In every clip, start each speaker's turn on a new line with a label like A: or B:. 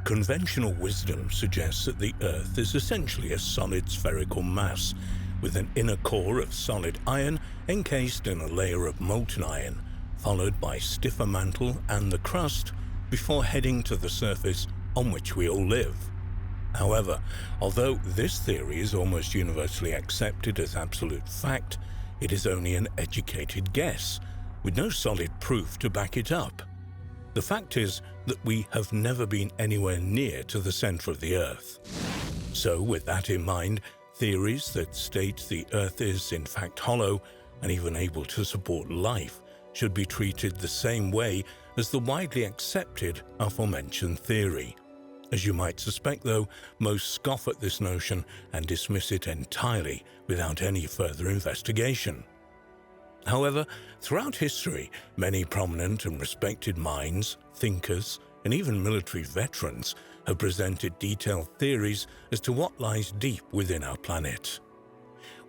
A: Conventional wisdom suggests that the Earth is essentially a solid spherical mass, with an inner core of solid iron encased in a layer of molten iron, followed by stiffer mantle and the crust, before heading to the surface on which we all live. However, although this theory is almost universally accepted as absolute fact, it is only an educated guess, with no solid proof to back it up. The fact is that we have never been anywhere near to the center of the Earth. So, with that in mind, theories that state the Earth is in fact hollow and even able to support life should be treated the same way as the widely accepted aforementioned theory. As you might suspect though, most scoff at this notion and dismiss it entirely without any further investigation. However, throughout history, many prominent and respected minds, thinkers, and even military veterans have presented detailed theories as to what lies deep within our planet.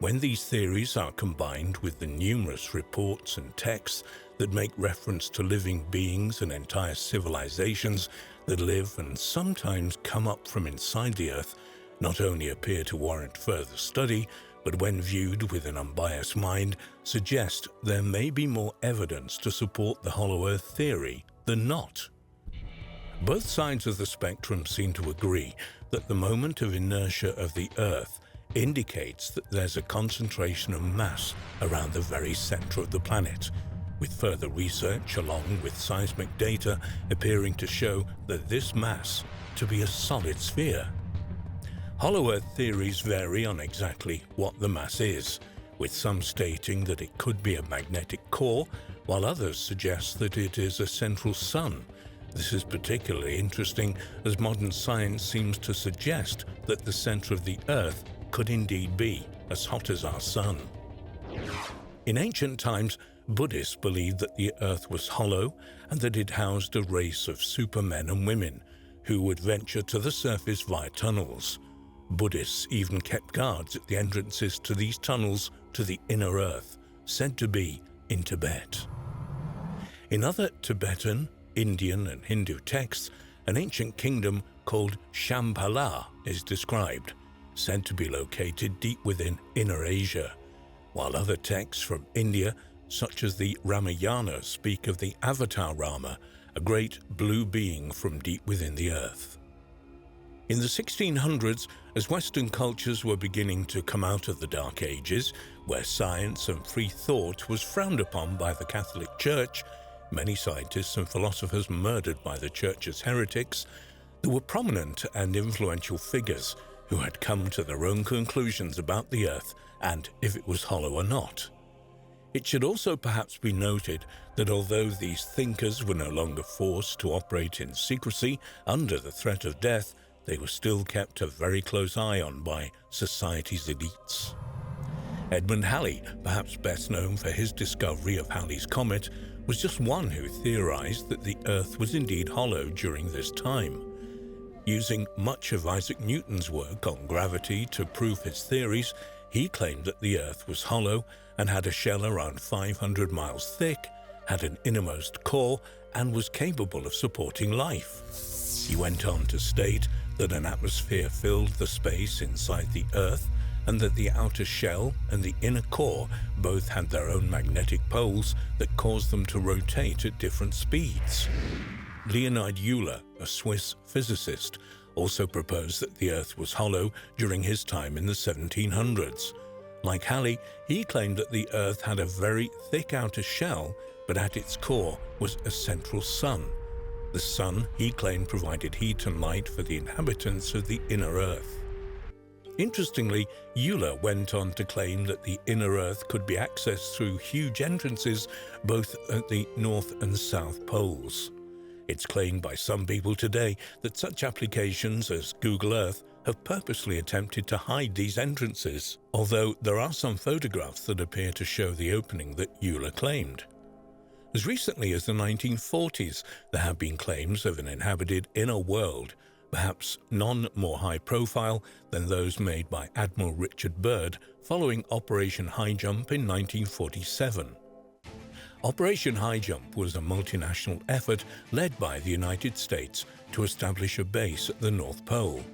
A: When these theories are combined with the numerous reports and texts that make reference to living beings and entire civilizations that live and sometimes come up from inside the Earth, not only appear to warrant further study, but when viewed with an unbiased mind, suggest there may be more evidence to support the hollow Earth theory than not. Both sides of the spectrum seem to agree that the moment of inertia of the Earth indicates that there's a concentration of mass around the very center of the planet, with further research along with seismic data appearing to show that this mass to be a solid sphere. Hollow Earth theories vary on exactly what the mass is, with some stating that it could be a magnetic core, while others suggest that it is a central sun. This is particularly interesting as modern science seems to suggest that the center of the Earth could indeed be as hot as our sun. In ancient times, Buddhists believed that the Earth was hollow and that it housed a race of supermen and women who would venture to the surface via tunnels. Buddhists even kept guards at the entrances to these tunnels to the inner Earth, said to be in Tibet. In other Tibetan, Indian and Hindu texts, an ancient kingdom called Shambhala is described, said to be located deep within Inner Asia, while other texts from India, such as the Ramayana, speak of the avatar Rama, a great blue being from deep within the earth. In the 1600s, as Western cultures were beginning to come out of the Dark Ages, where science and free thought was frowned upon by the Catholic Church, many scientists and philosophers murdered by the Church as heretics, there were prominent and influential figures who had come to their own conclusions about the Earth and if it was hollow or not. It should also perhaps be noted that although these thinkers were no longer forced to operate in secrecy under the threat of death, they were still kept a very close eye on by society's elites. Edmund Halley, perhaps best known for his discovery of Halley's Comet, was just one who theorized that the Earth was indeed hollow during this time. Using much of Isaac Newton's work on gravity to prove his theories, he claimed that the Earth was hollow and had a shell around 500 miles thick, had an innermost core, and was capable of supporting life. He went on to state that an atmosphere filled the space inside the Earth and that the outer shell and the inner core both had their own magnetic poles that caused them to rotate at different speeds. Leonid Euler, a Swiss physicist, also proposed that the Earth was hollow during his time in the 1700s. Like Halley, he claimed that the Earth had a very thick outer shell, but at its core was a central sun. The sun, he claimed, provided heat and light for the inhabitants of the inner Earth. Interestingly, Euler went on to claim that the inner Earth could be accessed through huge entrances both at the North and South poles. It's claimed by some people today that such applications as Google Earth have purposely attempted to hide these entrances, although there are some photographs that appear to show the opening that Euler claimed. As recently as the 1940s, there have been claims of an inhabited inner world, perhaps none more high-profile than those made by Admiral Richard Byrd following Operation Highjump in 1947. Operation Highjump was a multinational effort led by the United States to establish a base at the North Pole.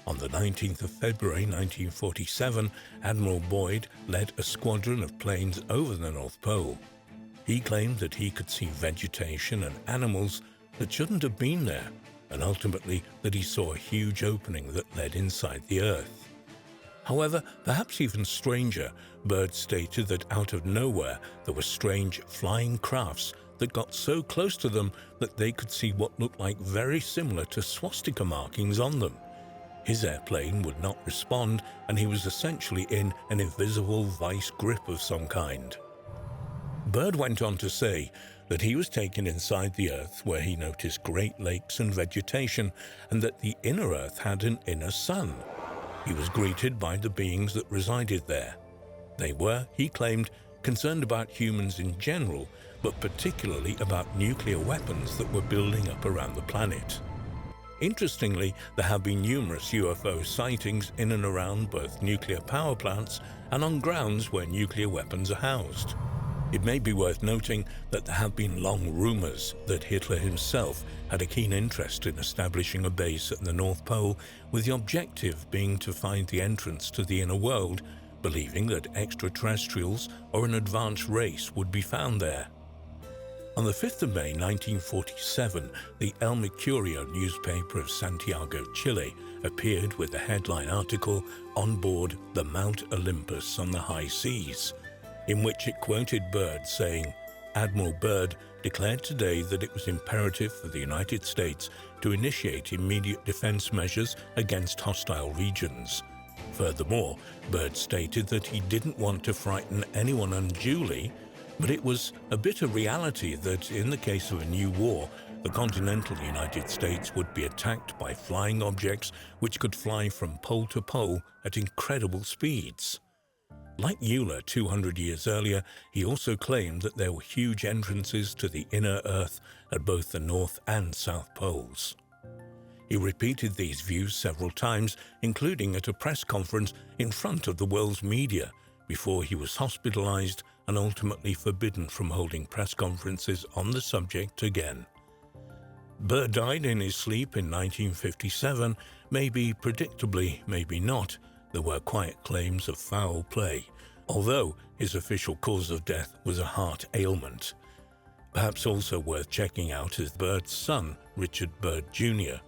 A: On the 19th of February 1947, Admiral Boyd led a squadron of planes over the North Pole. He claimed that he could see vegetation and animals that shouldn't have been there, and ultimately that he saw a huge opening that led inside the Earth. However, perhaps even stranger, Byrd stated that out of nowhere there were strange flying crafts that got so close to them that they could see what looked like very similar to swastika markings on them. His airplane would not respond, and he was essentially in an invisible vice grip of some kind. Byrd went on to say that he was taken inside the Earth where he noticed great lakes and vegetation, and that the inner Earth had an inner sun. He was greeted by the beings that resided there. They were, he claimed, concerned about humans in general, but particularly about nuclear weapons that were building up around the planet. Interestingly, there have been numerous UFO sightings in and around both nuclear power plants and on grounds where nuclear weapons are housed. It may be worth noting that there have been long rumors that Hitler himself had a keen interest in establishing a base at the North Pole, with the objective being to find the entrance to the inner world, believing that extraterrestrials or an advanced race would be found there. On the 5th of May 1947, the El Mercurio newspaper of Santiago, Chile, appeared with a headline article on board the Mount Olympus on the high seas, in which it quoted Byrd saying, "Admiral Byrd declared today that it was imperative for the United States to initiate immediate defense measures against hostile regions." Furthermore, Byrd stated that he didn't want to frighten anyone unduly, but it was a bitter reality that in the case of a new war, the continental United States would be attacked by flying objects which could fly from pole to pole at incredible speeds. Like Euler 200 years earlier, he also claimed that there were huge entrances to the inner Earth at both the North and South Poles. He repeated these views several times, including at a press conference in front of the world's media, before he was hospitalized and ultimately forbidden from holding press conferences on the subject again. Byrd died in his sleep in 1957, maybe predictably, maybe not. There were quiet claims of foul play, although his official cause of death was a heart ailment. Perhaps also worth checking out is Byrd's son, Richard Byrd Jr.,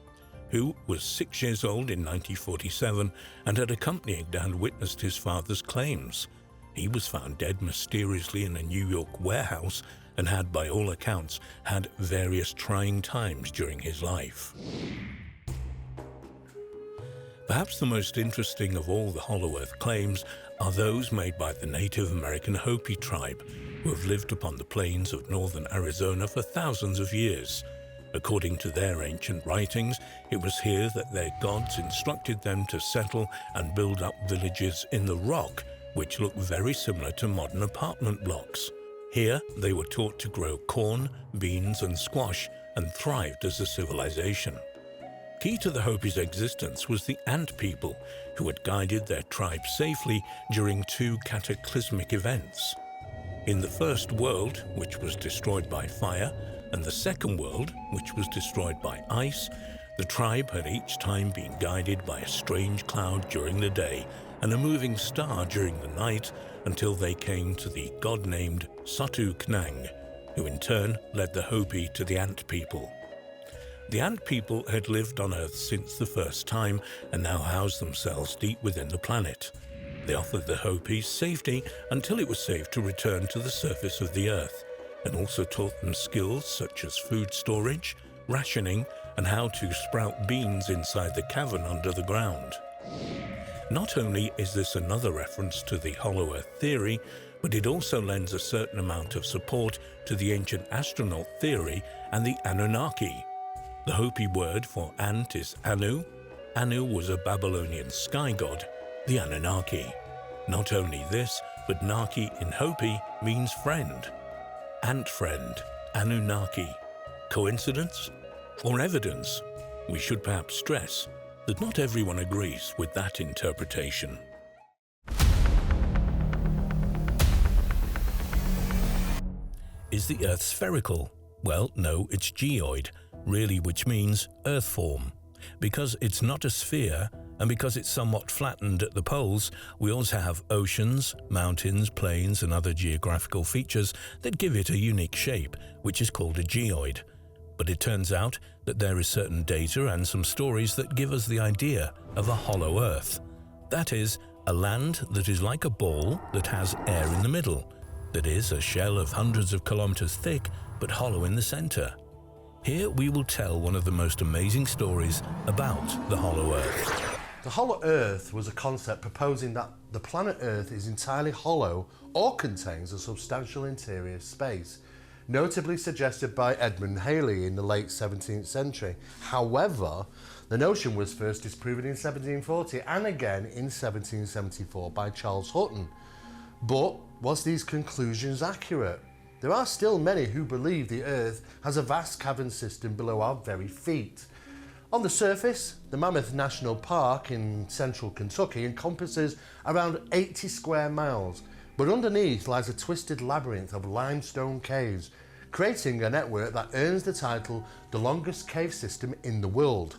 A: who was 6 years old in 1947 and had accompanied and witnessed his father's claims. He was found dead mysteriously in a New York warehouse and had, by all accounts, had various trying times during his life. Perhaps the most interesting of all the Hollow Earth claims are those made by the Native American Hopi tribe, who have lived upon the plains of northern Arizona for thousands of years. According to their ancient writings, it was here that their gods instructed them to settle and build up villages in the rock, which look very similar to modern apartment blocks. Here, they were taught to grow corn, beans, and squash, and thrived as a civilization. Key to the Hopi's existence was the Ant People, who had guided their tribe safely during two cataclysmic events. In the First World, which was destroyed by fire, and the Second World, which was destroyed by ice, the tribe had each time been guided by a strange cloud during the day and a moving star during the night until they came to the god-named Satu Knang, who in turn led the Hopi to the Ant People. The Ant People had lived on Earth since the first time and now housed themselves deep within the planet. They offered the Hopis safety until it was safe to return to the surface of the Earth, and also taught them skills such as food storage, rationing, and how to sprout beans inside the cavern under the ground. Not only is this another reference to the Hollow Earth theory, but it also lends a certain amount of support to the ancient astronaut theory and the Anunnaki. The Hopi word for ant is Anu. Anu was a Babylonian sky god, the Anunnaki. Not only this, but Naki in Hopi means friend. Ant friend, Anunnaki. Coincidence or evidence? We should perhaps stress that not everyone agrees with that interpretation. Is the Earth spherical? Well, no, it's geoid, really, which means Earth form. Because it's not a sphere, and because it's somewhat flattened at the poles, we also have oceans, mountains, plains, and other geographical features that give it a unique shape, which is called a geoid. But it turns out that there is certain data and some stories that give us the idea of a hollow Earth. That is, a land that is like a ball that has air in the middle, that is, a shell of hundreds of kilometers thick but hollow in the center. Here we will tell one of the most amazing stories about the hollow Earth.
B: The hollow Earth was a concept proposing that the planet Earth is entirely hollow or contains a substantial interior space, notably suggested by Edmund Halley in the late 17th century. However, the notion was first disproven in 1740 and again in 1774 by Charles Hutton. But was these conclusions accurate? There are still many who believe the Earth has a vast cavern system below our very feet. On the surface, the Mammoth National Park in central Kentucky encompasses around 80 square miles, but underneath lies a twisted labyrinth of limestone caves, creating a network that earns the title the longest cave system in the world.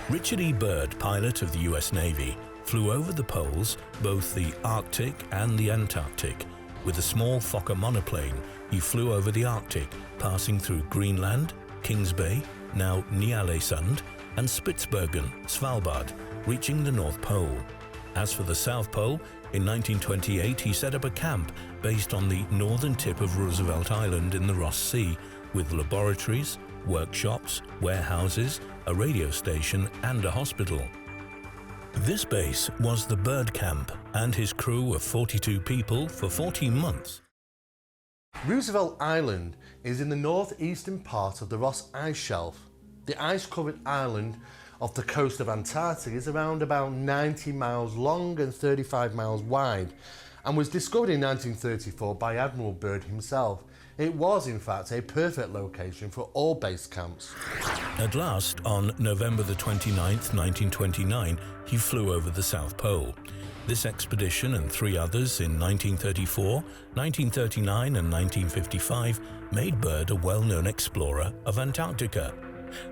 A: Richard E. Byrd, pilot of the US Navy, flew over the poles, both the Arctic and the Antarctic. With a small Fokker monoplane, he flew over the Arctic, passing through Greenland, Kings Bay, now Ny-Ålesund, and Spitsbergen, Svalbard, reaching the North Pole. As for the South Pole, in 1928 he set up a camp based on the northern tip of Roosevelt Island in the Ross Sea, with laboratories, workshops, warehouses, a radio station, and a hospital. This base was the Byrd Camp and his crew of 42 people for 14 months.
B: Roosevelt Island is in the northeastern part of the Ross Ice Shelf. The ice-covered island off the coast of Antarctica is around about 90 miles long and 35 miles wide, and was discovered in 1934 by Admiral Byrd himself. It was, in fact, a perfect location for all base camps.
A: At last, on November the 29th, 1929, he flew over the South Pole. This expedition and 3 others in 1934, 1939 and 1955 made Byrd a well-known explorer of Antarctica.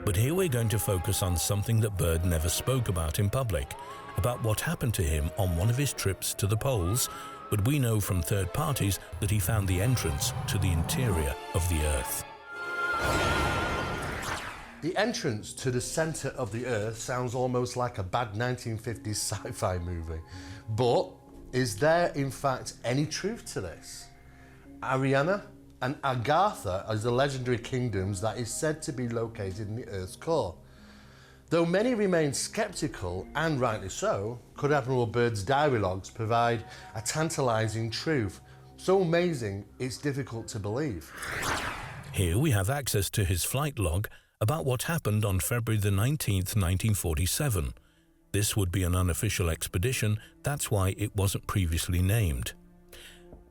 A: But here we're going to focus on something that Byrd never spoke about in public, about what happened to him on one of his trips to the poles, but we know from third parties that he found the entrance to the interior of the Earth.
B: The entrance to the centre of the Earth sounds almost like a bad 1950s sci-fi movie. But is there in fact any truth to this? Ariana and Agartha are the legendary kingdoms that is said to be located in the Earth's core. Though many remain sceptical, and rightly so, could Admiral Byrd's diary logs provide a tantalising truth, so amazing it's difficult to believe.
A: Here we have access to his flight log about what happened on February the 19th, 1947. This would be an unofficial expedition, that's why it wasn't previously named.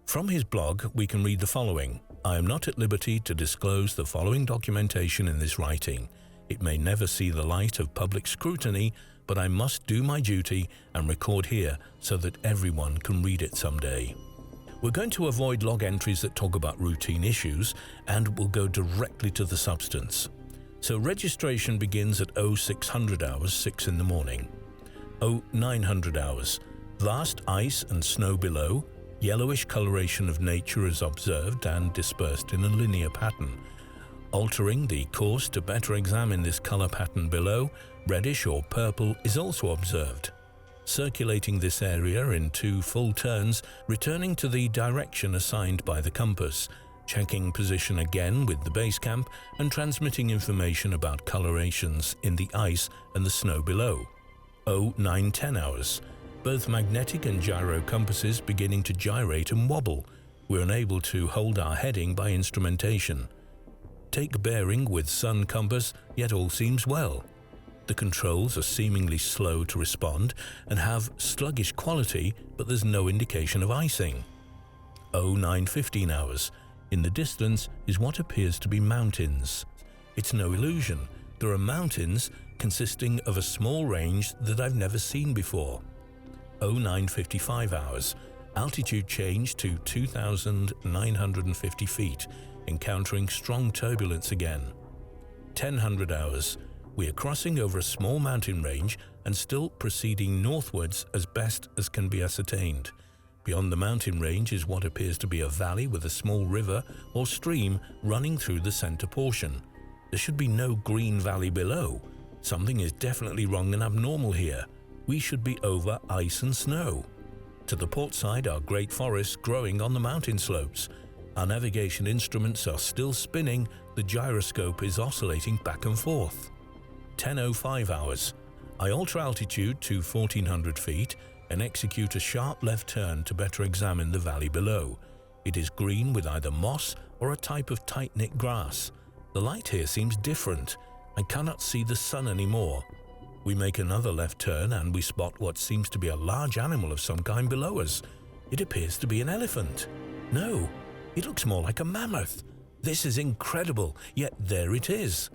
A: From his blog, we can read the following. I am not at liberty to disclose the following documentation in this writing. It may never see the light of public scrutiny, but I must do my duty and record here so that everyone can read it someday. We're going to avoid log entries that talk about routine issues, and we'll go directly to the substance. So registration begins at 0600 hours, 6 in the morning. 0900 hours, vast ice and snow below, yellowish coloration of nature is observed and dispersed in a linear pattern. Altering the course to better examine this color pattern below, reddish or purple is also observed. Circulating this area in 2 full turns, returning to the direction assigned by the compass, checking position again with the base camp, and transmitting information about colorations in the ice and the snow below. 0910 hours, both magnetic and gyro compasses beginning to gyrate and wobble. We're unable to hold our heading by instrumentation. Take bearing with sun compass, yet all seems well. The controls are seemingly slow to respond and have sluggish quality, but there's no indication of icing. 0915 hours. In the distance is what appears to be mountains. It's no illusion. There are mountains consisting of a small range that I've never seen before. 0955 hours. Altitude change to 2,950 feet. encountering strong turbulence again. 1000 hours. We are crossing over a small mountain range and still proceeding northwards as best as can be ascertained. Beyond the mountain range is what appears to be a valley with a small river or stream running through the center portion. There should be no green valley below. Something is definitely wrong and abnormal here. We should be over ice and snow. To the port side are great forests growing on the mountain slopes. Our navigation instruments are still spinning. The gyroscope is oscillating back and forth. 10:05 hours. I alter altitude to 1400 feet and execute a sharp left turn to better examine the valley below. It is green with either moss or a type of tight-knit grass. The light here seems different. I cannot see the sun anymore. We make another left turn and we spot what seems to be a large animal of some kind below us. It appears to be an elephant. No, it looks more like a mammoth. This is incredible, yet there it is.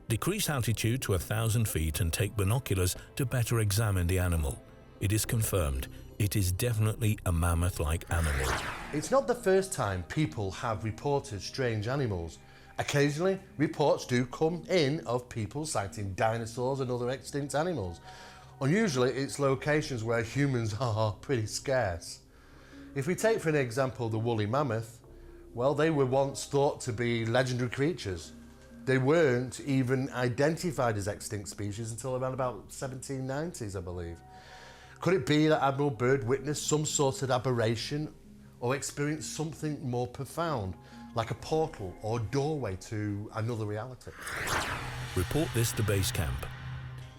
A: Decrease altitude to 1000 feet and take binoculars to better examine the animal. It is confirmed. It is definitely a mammoth-like animal.
B: It's not the first time people have reported strange animals. Occasionally, reports do come in of people sighting dinosaurs and other extinct animals. Unusually, it's locations where humans are pretty scarce. If we take for an example the woolly mammoth, well, they were once thought to be legendary creatures. They weren't even identified as extinct species until around about 1790s, I believe. Could it be that Admiral Byrd witnessed some sort of aberration or experienced something more profound, like a portal or doorway to another reality?
A: Report this to base camp.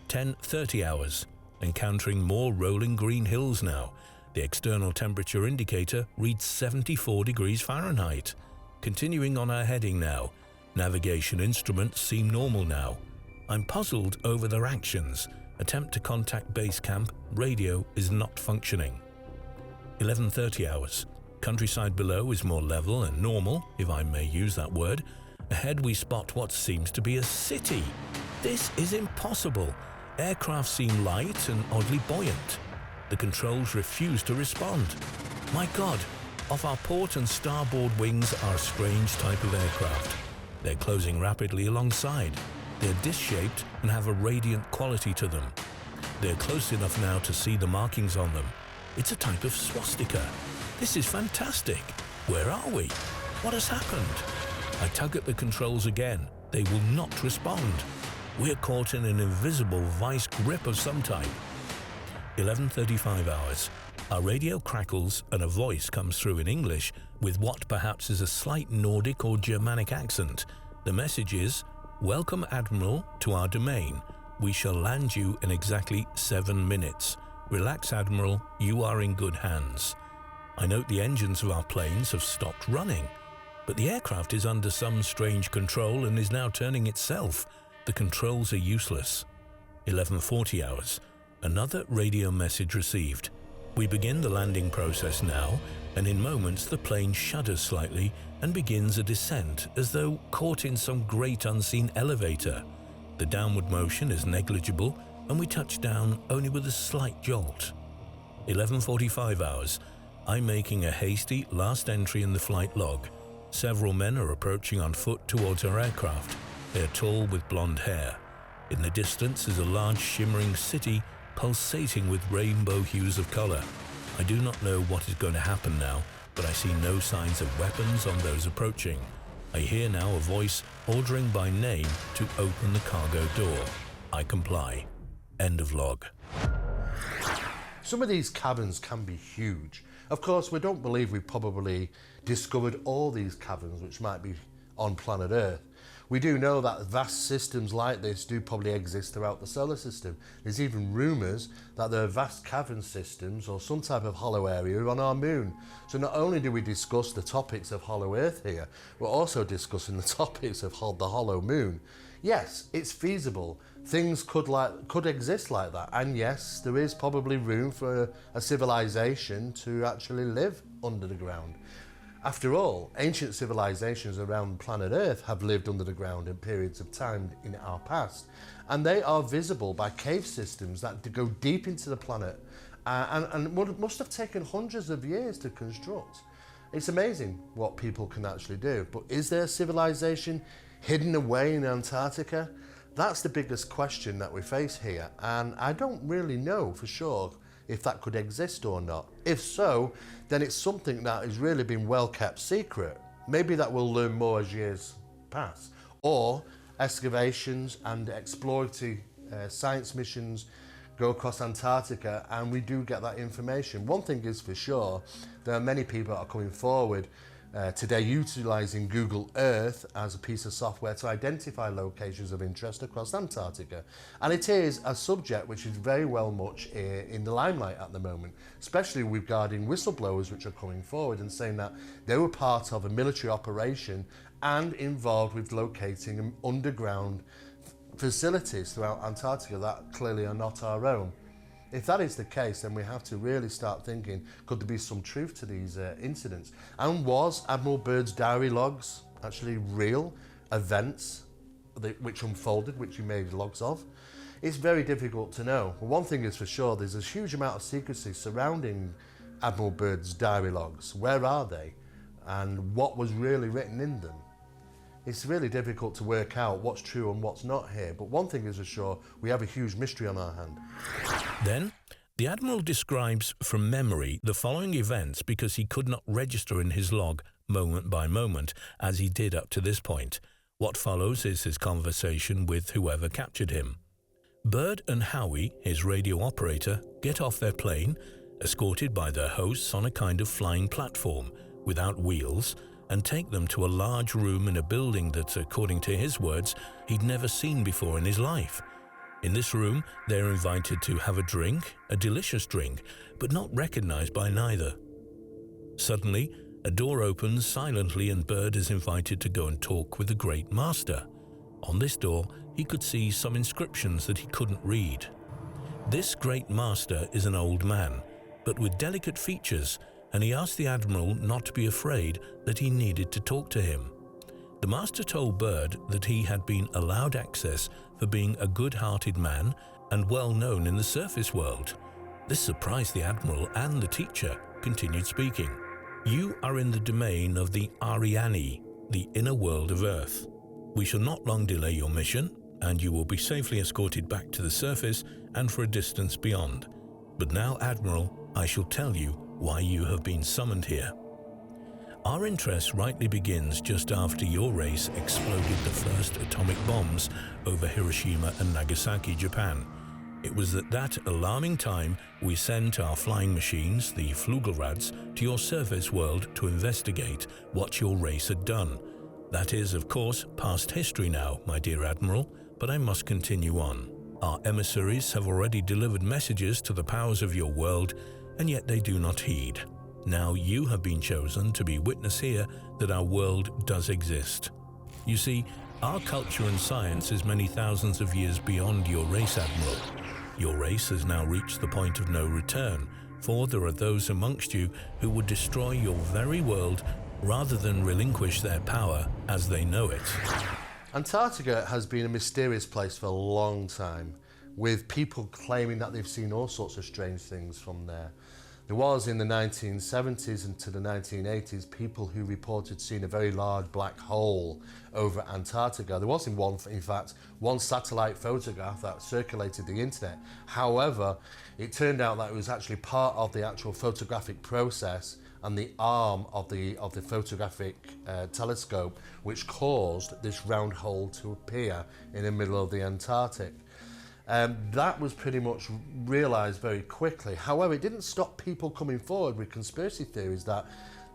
A: 10:30 hours. Encountering more rolling green hills now. The external temperature indicator reads 74 degrees Fahrenheit. Continuing on our heading now. Navigation instruments seem normal now. I'm puzzled over their actions. Attempt to contact base camp. Radio is not functioning. 11:30 hours. Countryside below is more level and normal, if I may use that word. Ahead we spot what seems to be a city. This is impossible. Aircraft seem light and oddly buoyant. The controls refuse to respond. My God, off our port and starboard wings are a strange type of aircraft. They're closing rapidly alongside. They're disc-shaped and have a radiant quality to them. They're close enough now to see the markings on them. It's a type of swastika. This is fantastic. Where are we? What has happened? I tug at the controls again. They will not respond. We're caught in an invisible vice grip of some type. 11:35 hours. Our radio crackles and a voice comes through in English with what perhaps is a slight Nordic or Germanic accent. The message is, "Welcome, Admiral, to our domain. We shall land you in exactly 7 minutes. Relax, Admiral, you are in good hands." I note the engines of our planes have stopped running, but the aircraft is under some strange control and is now turning itself. The controls are useless. 11:40 hours. Another radio message received. We begin the landing process now, and in moments the plane shudders slightly and begins a descent as though caught in some great unseen elevator. The downward motion is negligible and we touch down only with a slight jolt. 11:45 hours. I'm making a hasty last entry in the flight log. Several men are approaching on foot towards our aircraft. They are tall with blonde hair. In the distance is a large shimmering city pulsating with rainbow hues of color. I do not know what is going to happen now, but I see no signs of weapons on those approaching. I hear now a voice ordering by name to open the cargo door. I comply. End of log.
B: Some of these caverns can be huge. Of course, we don't believe we've probably discovered all these caverns which might be on planet Earth. We do know that vast systems like this do probably exist throughout the solar system. There's even rumours that there are vast cavern systems or some type of hollow area on our moon. So not only do we discuss the topics of hollow Earth here, we're also discussing the topics of the hollow moon. Yes, it's feasible. Things could exist like that. And yes, there is probably room for a civilization to actually live under the ground. After all, ancient civilizations around planet Earth have lived under the ground in periods of time in our past, and they are visible by cave systems that go deep into the planet and must have taken hundreds of years to construct. It's amazing what people can actually do. But is there civilization hidden away in Antarctica? That's the biggest question that we face here, and I don't really know for sure if that could exist or not. If so, then it's something that has really been well kept secret. Maybe that we'll learn more as years pass. Or excavations and exploratory science missions go across Antarctica and we do get that information. One thing is for sure, there are many people that are coming forward today utilising Google Earth as a piece of software to identify locations of interest across Antarctica. And it is a subject which is very well much in the limelight at the moment, especially regarding whistleblowers which are coming forward and saying that they were part of a military operation and involved with locating underground facilities throughout Antarctica that clearly are not our own. If that is the case, then we have to really start thinking, could there be some truth to these incidents? And was Admiral Byrd's diary logs actually real events which unfolded, which he made logs of? It's very difficult to know. But one thing is for sure, there's a huge amount of secrecy surrounding Admiral Byrd's diary logs. Where are they? And what was really written in them? It's really difficult to work out what's true and what's not here, but one thing is for sure, we have a huge mystery on our hand.
A: Then, the Admiral describes from memory the following events because he could not register in his log moment by moment, as he did up to this point. What follows is his conversation with whoever captured him. Byrd and Howie, his radio operator, get off their plane, escorted by their hosts on a kind of flying platform, without wheels, and take them to a large room in a building that, according to his words, he'd never seen before in his life. In this room, they're invited to have a drink, a delicious drink, but not recognized by neither. Suddenly, a door opens silently and Byrd is invited to go and talk with the Great Master. On this door, he could see some inscriptions that he couldn't read. This Great Master is an old man, but with delicate features, and he asked the Admiral not to be afraid that he needed to talk to him. The Master told Byrd that he had been allowed access for being a good-hearted man and well known in the surface world. This surprised the Admiral, and the teacher continued speaking. "You are in the domain of the Ariani, the inner world of Earth. We shall not long delay your mission, and you will be safely escorted back to the surface and for a distance beyond. But now, Admiral, I shall tell you why you have been summoned here. Our interest rightly begins just after your race exploded the first atomic bombs over Hiroshima and Nagasaki, Japan. It was at that alarming time we sent our flying machines, the Flugelrads, to your surface world to investigate what your race had done. That is, of course, past history now, my dear Admiral, but I must continue on. Our emissaries have already delivered messages to the powers of your world, and yet they do not heed. Now you have been chosen to be witness here that our world does exist. You see, our culture and science is many thousands of years beyond your race, Admiral. Your race has now reached the point of no return, for there are those amongst you who would destroy your very world rather than relinquish their power as they know it."
B: Antarctica has been a mysterious place for a long time, with people claiming that they've seen all sorts of strange things from there. There was, in the 1970s and to the 1980s, people who reported seeing a very large black hole over Antarctica. There was, in fact, one satellite photograph that circulated the internet. However, it turned out that it was actually part of the actual photographic process and the arm of the photographic telescope which caused this round hole to appear in the middle of the Antarctic. That was pretty much realised very quickly. However, it didn't stop people coming forward with conspiracy theories that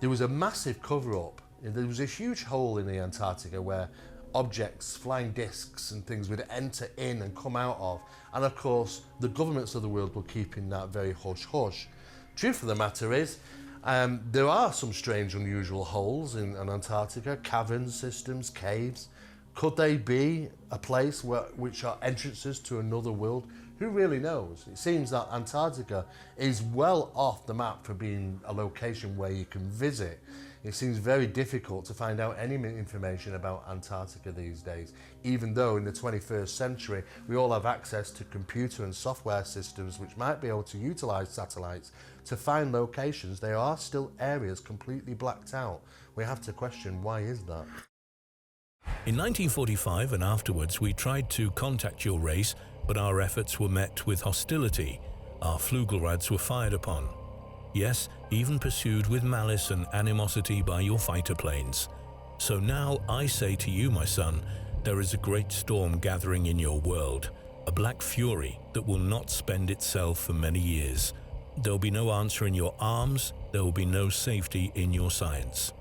B: there was a massive cover-up. There was a huge hole in the Antarctica where objects, flying discs and things would enter in and come out of. And of course, the governments of the world were keeping that very hush-hush. Truth of the matter is, there are some strange, unusual holes in Antarctica, caverns, systems, caves. Could they be a place which are entrances to another world? Who really knows? It seems that Antarctica is well off the map for being a location where you can visit. It seems very difficult to find out any information about Antarctica these days, even though in the 21st century we all have access to computer and software systems which might be able to utilise satellites to find locations. There are still areas completely blacked out. We have to question, why is that?
A: In 1945 and afterwards, we tried to contact your race, but our efforts were met with hostility. Our Flugelrads were fired upon. Yes, even pursued with malice and animosity by your fighter planes. So now I say to you, my son, there is a great storm gathering in your world, a black fury that will not spend itself for many years. There will be no answer in your arms, there will be no safety in your science.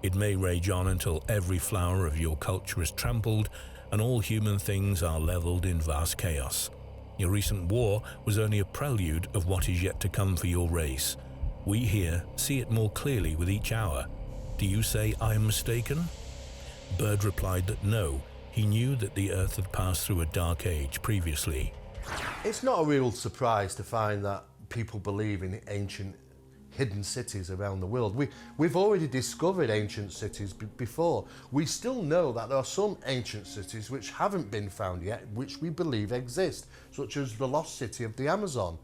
A: It may rage on until every flower of your culture is trampled and all human things are leveled in vast chaos. Your recent war was only a prelude of what is yet to come for your race. We here see it more clearly with each hour. Do you say I am mistaken? Byrd replied that no, he knew that the Earth had passed through a dark age previously.
B: It's not a real surprise to find that people believe in ancient hidden cities around the world. We've already discovered ancient cities before. We still know that there are some ancient cities which haven't been found yet, which we believe exist, such as the lost city of the Amazon.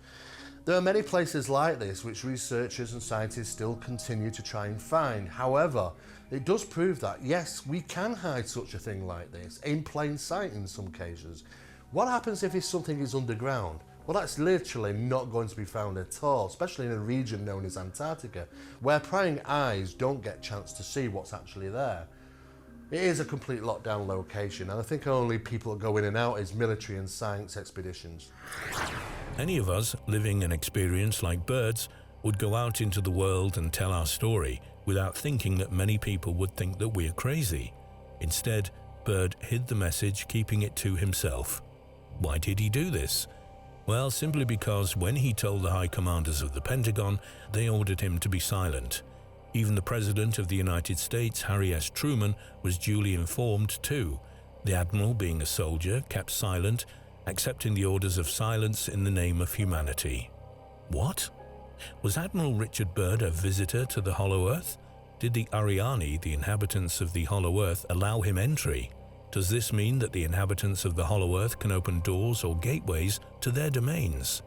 B: There are many places like this which researchers and scientists still continue to try and find. However, it does prove that, yes, we can hide such a thing like this, in plain sight in some cases. What happens if something is underground? Well, that's literally not going to be found at all, especially in a region known as Antarctica, where prying eyes don't get a chance to see what's actually there. It is a complete lockdown location, and I think only people that go in and out is military and science expeditions.
A: Any of us living an experience like Byrd's would go out into the world and tell our story without thinking that many people would think that we're crazy. Instead, Byrd hid the message, keeping it to himself. Why did he do this? Well, simply because when he told the high commanders of the Pentagon, they ordered him to be silent. Even the President of the United States, Harry S. Truman, was duly informed too. The Admiral, being a soldier, kept silent, accepting the orders of silence in the name of humanity. What? Was Admiral Richard Byrd a visitor to the Hollow Earth? Did the Ariani, the inhabitants of the Hollow Earth, allow him entry? Does this mean that the inhabitants of the Hollow Earth can open doors or gateways to their domains?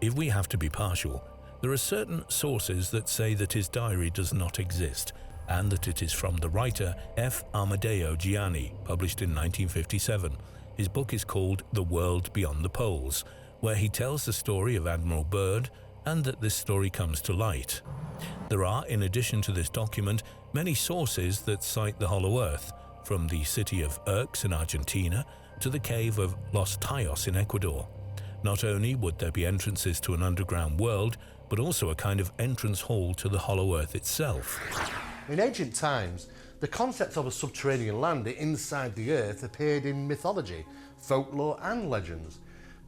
A: If we have to be partial, there are certain sources that say that his diary does not exist, and that it is from the writer F. Amadeo Gianni, published in 1957. His book is called The World Beyond the Poles, where he tells the story of Admiral Byrd, and that this story comes to light. There are, in addition to this document, many sources that cite the Hollow Earth, from the city of Urx in Argentina to the cave of Los Tayos in Ecuador. Not only would there be entrances to an underground world, but also a kind of entrance hall to the Hollow Earth itself.
B: In ancient times, the concept of a subterranean land inside the Earth appeared in mythology, folklore and legends.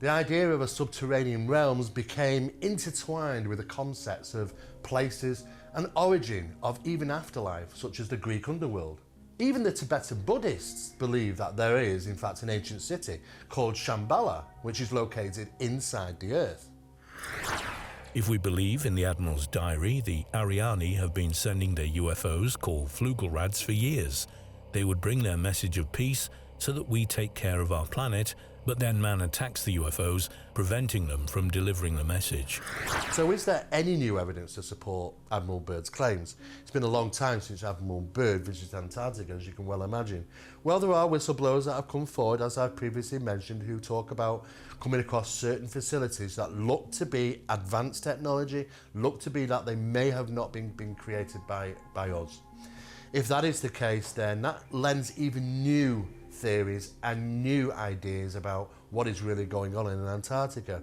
B: The idea of a subterranean realms became intertwined with the concepts of places and origin of even afterlife, such as the Greek underworld. Even the Tibetan Buddhists believe that there is, in fact, an ancient city called Shambhala, which is located inside the Earth.
A: If we believe in the Admiral's diary, the Ariani have been sending their UFOs, called Flugelrads, for years. They would bring their message of peace so that we take care of our planet, but then man attacks the UFOs, preventing them from delivering the message.
B: So is there any new evidence to support Admiral Byrd's claims? It's been a long time since Admiral Byrd visited Antarctica, as you can well imagine. Well, there are whistleblowers that have come forward, as I've previously mentioned, who talk about coming across certain facilities that look to be advanced technology, look to be that they may have not been created by us. If that is the case, then that lends even new theories and new ideas about what is really going on in Antarctica.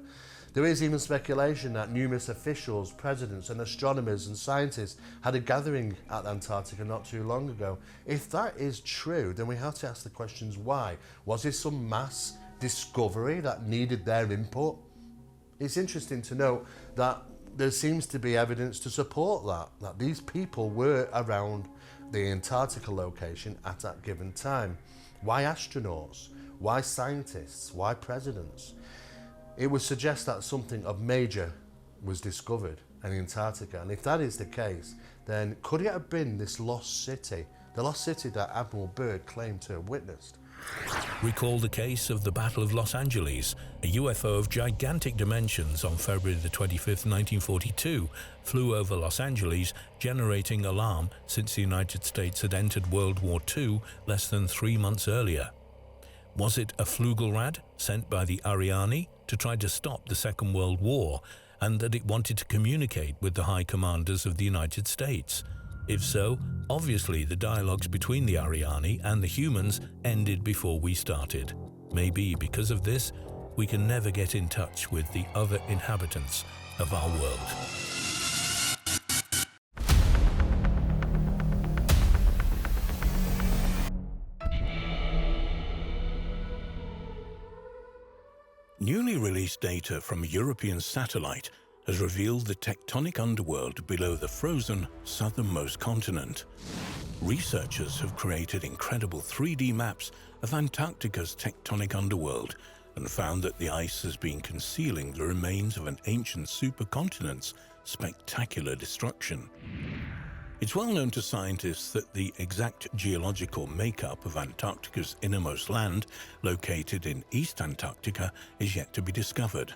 B: There is even speculation that numerous officials, presidents and astronomers and scientists had a gathering at Antarctica not too long ago. If that is true, then we have to ask the questions why. Was this some mass discovery that needed their input? It's interesting to note that there seems to be evidence to support that these people were around the Antarctica location at that given time. Why astronauts? Why scientists? Why presidents? It would suggest that something of major was discovered. and Antarctica. And if that is the case, then could it have been this lost city, the lost city that Admiral Byrd claimed to have witnessed?
A: Recall the case of the Battle of Los Angeles. A UFO of gigantic dimensions on February the 25th, 1942, flew over Los Angeles, generating alarm since the United States had entered World War II less than 3 months earlier. Was it a Flugelrad sent by the Ariane to try to stop the Second World War, and that it wanted to communicate with the high commanders of the United States? If so, obviously the dialogues between the Ariane and the humans ended before we started. Maybe because of this, we can never get in touch with the other inhabitants of our world. Newly released data from a European satellite has revealed the tectonic underworld below the frozen southernmost continent. Researchers have created incredible 3D maps of Antarctica's tectonic underworld and found that the ice has been concealing the remains of an ancient supercontinent's spectacular destruction. It's well known to scientists that the exact geological makeup of Antarctica's innermost land, located in East Antarctica, is yet to be discovered.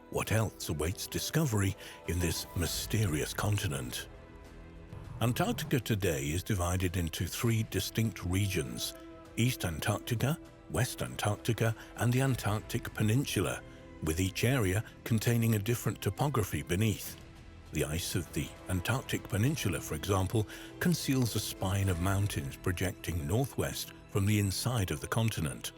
A: What else awaits discovery in this mysterious continent? Antarctica today is divided into 3 distinct regions: East Antarctica, West Antarctica, and the Antarctic Peninsula, with each area containing a different topography beneath. The ice of the Antarctic Peninsula, for example, conceals a spine of mountains projecting northwest from the inside of the continent.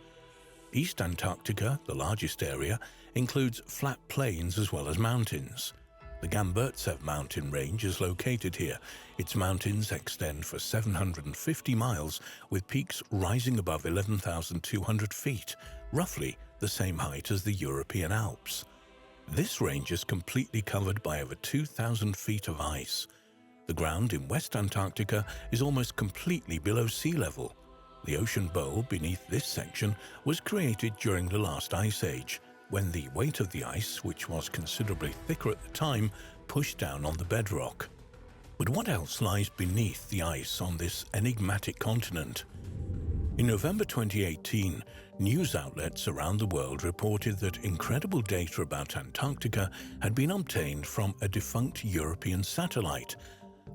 A: East Antarctica, the largest area, includes flat plains as well as mountains. The Gamburtsev mountain range is located here. Its mountains extend for 750 miles, with peaks rising above 11,200 feet, roughly the same height as the European Alps. This range is completely covered by over 2,000 feet of ice. The ground in West Antarctica is almost completely below sea level. The ocean bowl beneath this section was created during the last ice age, when the weight of the ice, which was considerably thicker at the time, pushed down on the bedrock. But what else lies beneath the ice on this enigmatic continent? In November 2018, news outlets around the world reported that incredible data about Antarctica had been obtained from a defunct European satellite.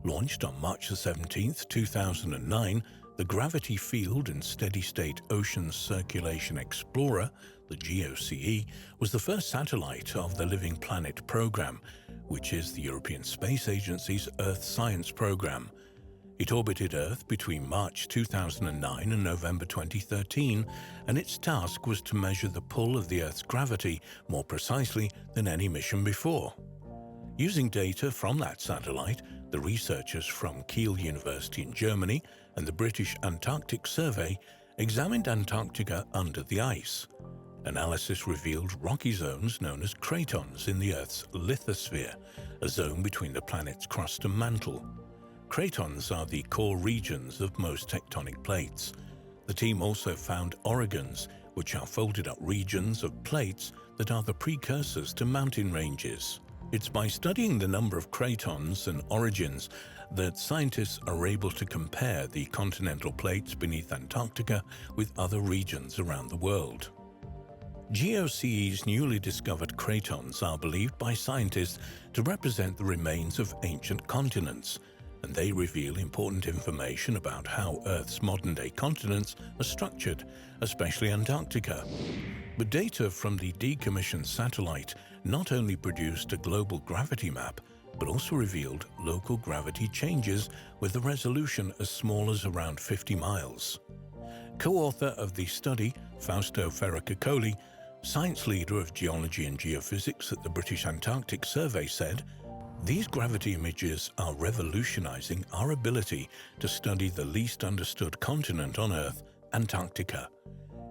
A: Launched on March 17, 2009, the Gravity Field and Steady-State Ocean Circulation Explorer, the GOCE, was the first satellite of the Living Planet program, which is the European Space Agency's Earth Science program. It orbited Earth between March 2009 and November 2013, and its task was to measure the pull of the Earth's gravity more precisely than any mission before. Using data from that satellite, the researchers from Kiel University in Germany and the British Antarctic Survey examined Antarctica under the ice. Analysis revealed rocky zones known as cratons in the Earth's lithosphere, a zone between the planet's crust and mantle. Cratons are the core regions of most tectonic plates. The team also found orogons, which are folded-up regions of plates that are the precursors to mountain ranges. It's by studying the number of cratons and orogons that scientists are able to compare the continental plates beneath Antarctica with other regions around the world. GOCE's newly discovered cratons are believed by scientists to represent the remains of ancient continents, and they reveal important information about how Earth's modern-day continents are structured, especially Antarctica. But data from the decommissioned satellite not only produced a global gravity map, but also revealed local gravity changes with a resolution as small as around 50 miles. Co-author of the study, Fausto Ferracicoli, science leader of geology and geophysics at the British Antarctic Survey, said, "These gravity images are revolutionizing our ability to study the least understood continent on Earth, Antarctica.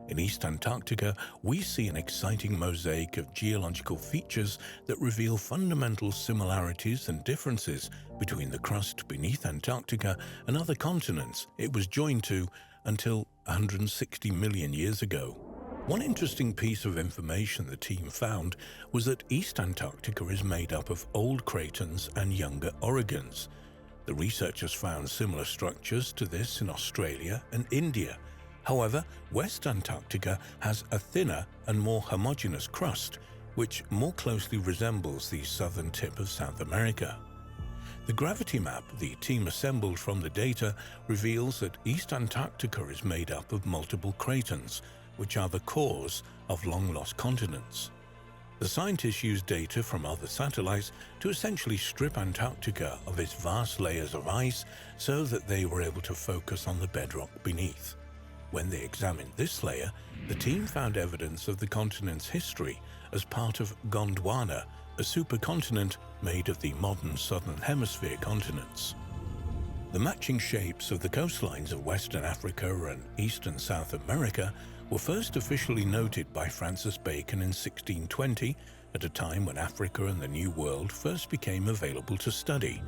A: In East Antarctica, we see an exciting mosaic of geological features that reveal fundamental similarities and differences between the crust beneath Antarctica and other continents it was joined to until 160 million years ago." One interesting piece of information the team found was that East Antarctica is made up of old cratons and younger orogons. The researchers found similar structures to this in Australia and India. However, West Antarctica has a thinner and more homogeneous crust, which more closely resembles the southern tip of South America. The gravity map the team assembled from the data reveals that East Antarctica is made up of multiple cratons, which are the cores of long-lost continents. The scientists used data from other satellites to essentially strip Antarctica of its vast layers of ice so that they were able to focus on the bedrock beneath. When they examined this layer, the team found evidence of the continent's history as part of Gondwana, a supercontinent made of the modern Southern Hemisphere continents. The matching shapes of the coastlines of Western Africa and East and South America were first officially noted by Francis Bacon in 1620, at a time when Africa and the New World first became available to study.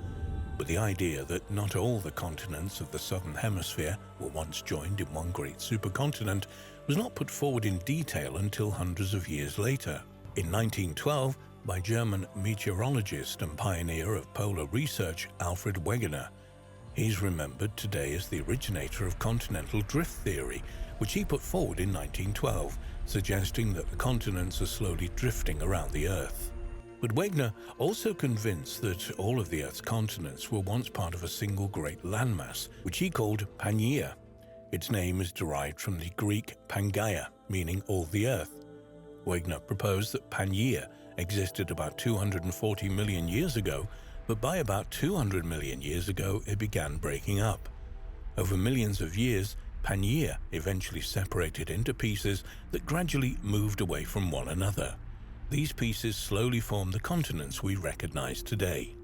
A: But the idea that not all the continents of the Southern Hemisphere were once joined in one great supercontinent was not put forward in detail until hundreds of years later. In 1912, by German meteorologist and pioneer of polar research Alfred Wegener. He's remembered today as the originator of continental drift theory, which he put forward in 1912, suggesting that the continents are slowly drifting around the Earth. But Wegener also convinced that all of the Earth's continents were once part of a single great landmass, which he called Pangaea. Its name is derived from the Greek Pangaea, meaning all the Earth. Wegener proposed that Pangaea existed about 240 million years ago, but by about 200 million years ago it began breaking up. Over millions of years, Pangaea eventually separated into pieces that gradually moved away from one another. These pieces slowly formed the continents we recognize today.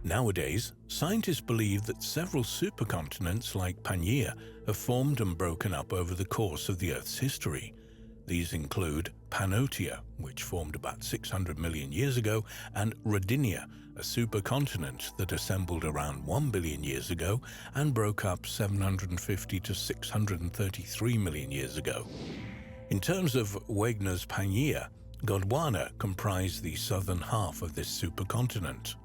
A: Nowadays, scientists believe that several supercontinents like Pangaea have formed and broken up over the course of the Earth's history. These include Pannotia, which formed about 600 million years ago, and Rodinia, a supercontinent that assembled around 1 billion years ago and broke up 750 to 633 million years ago. In terms of Wegener's Pangaea, Gondwana comprised the southern half of this supercontinent.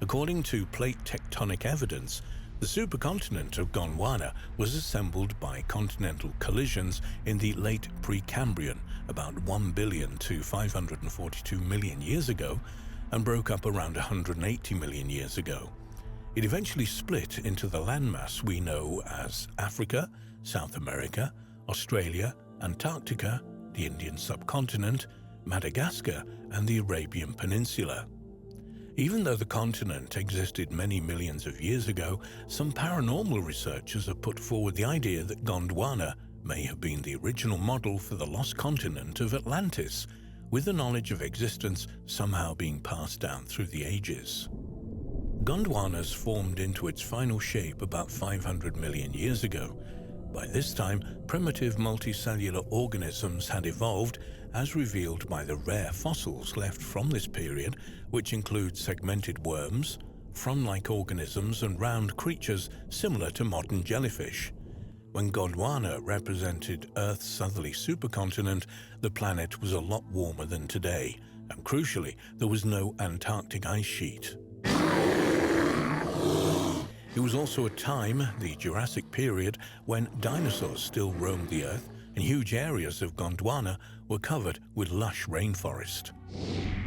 A: According to plate tectonic evidence, the supercontinent of Gondwana was assembled by continental collisions in the late Precambrian, about 1 billion to 542 million years ago, and broke up around 180 million years ago. It eventually split into the landmass we know as Africa, South America, Australia, Antarctica, the Indian subcontinent, Madagascar, and the Arabian Peninsula. Even though the continent existed many millions of years ago, some paranormal researchers have put forward the idea that Gondwana may have been the original model for the lost continent of Atlantis, with the knowledge of existence somehow being passed down through the ages. Gondwana's formed into its final shape about 500 million years ago. By this time, primitive multicellular organisms had evolved, as revealed by the rare fossils left from this period, which include segmented worms, frond-like organisms, and round creatures similar to modern jellyfish. When Gondwana represented Earth's southerly supercontinent, the planet was a lot warmer than today, and crucially, there was no Antarctic ice sheet. It was also a time, the Jurassic period, when dinosaurs still roamed the Earth and huge areas of Gondwana were covered with lush rainforest.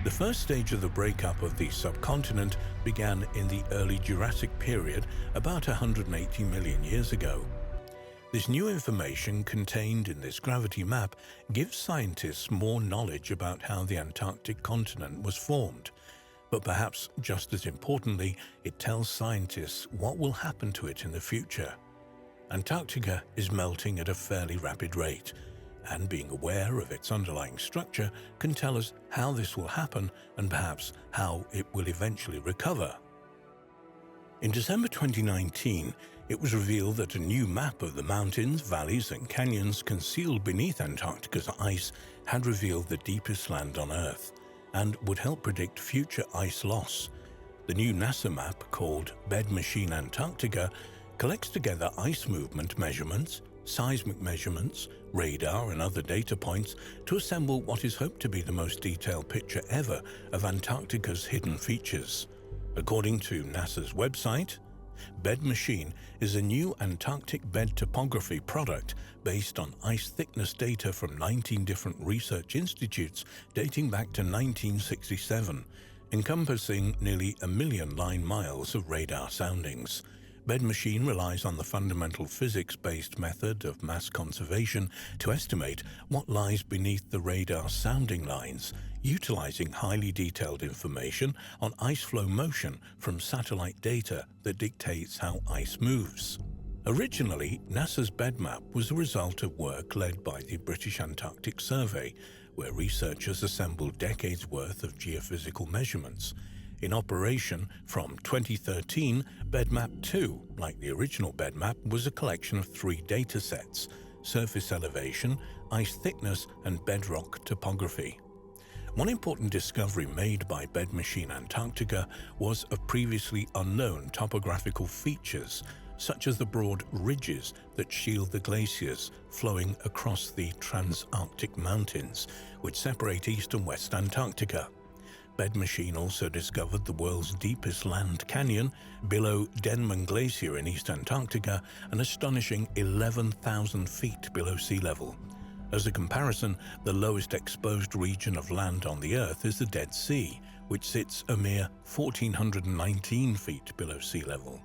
A: The first stage of the breakup of the subcontinent began in the early Jurassic period, about 180 million years ago. This new information contained in this gravity map gives scientists more knowledge about how the Antarctic continent was formed. But perhaps just as importantly, it tells scientists what will happen to it in the future. Antarctica is melting at a fairly rapid rate, and being aware of its underlying structure can tell us how this will happen and perhaps how it will eventually recover. In December 2019, it was revealed that a new map of the mountains, valleys, and canyons concealed beneath Antarctica's ice had revealed the deepest land on Earth, and would help predict future ice loss. The new NASA map, called Bed Machine Antarctica, collects together ice movement measurements, seismic measurements, radar and other data points to assemble what is hoped to be the most detailed picture ever of Antarctica's hidden features. According to NASA's website, Bed Machine is a new Antarctic bed topography product based on ice thickness data from 19 different research institutes dating back to 1967, encompassing nearly 1 million line miles of radar soundings. Bed Machine relies on the fundamental physics-based method of mass conservation to estimate what lies beneath the radar sounding lines, utilizing highly detailed information on ice flow motion from satellite data that dictates how ice moves. Originally, NASA's bed map was a result of work led by the British Antarctic Survey, where researchers assembled decades' worth of geophysical measurements. In operation from 2013, BedMap 2, like the original BedMap, was a collection of 3 data sets: surface elevation, ice thickness, and bedrock topography. One important discovery made by Bed Machine Antarctica was of previously unknown topographical features, such as the broad ridges that shield the glaciers flowing across the Transantarctic Mountains, which separate East and West Antarctica. Bed Machine also discovered the world's deepest land canyon below Denman Glacier in East Antarctica, an astonishing 11,000 feet below sea level. As a comparison, the lowest exposed region of land on the Earth is the Dead Sea, which sits a mere 1,419 feet below sea level.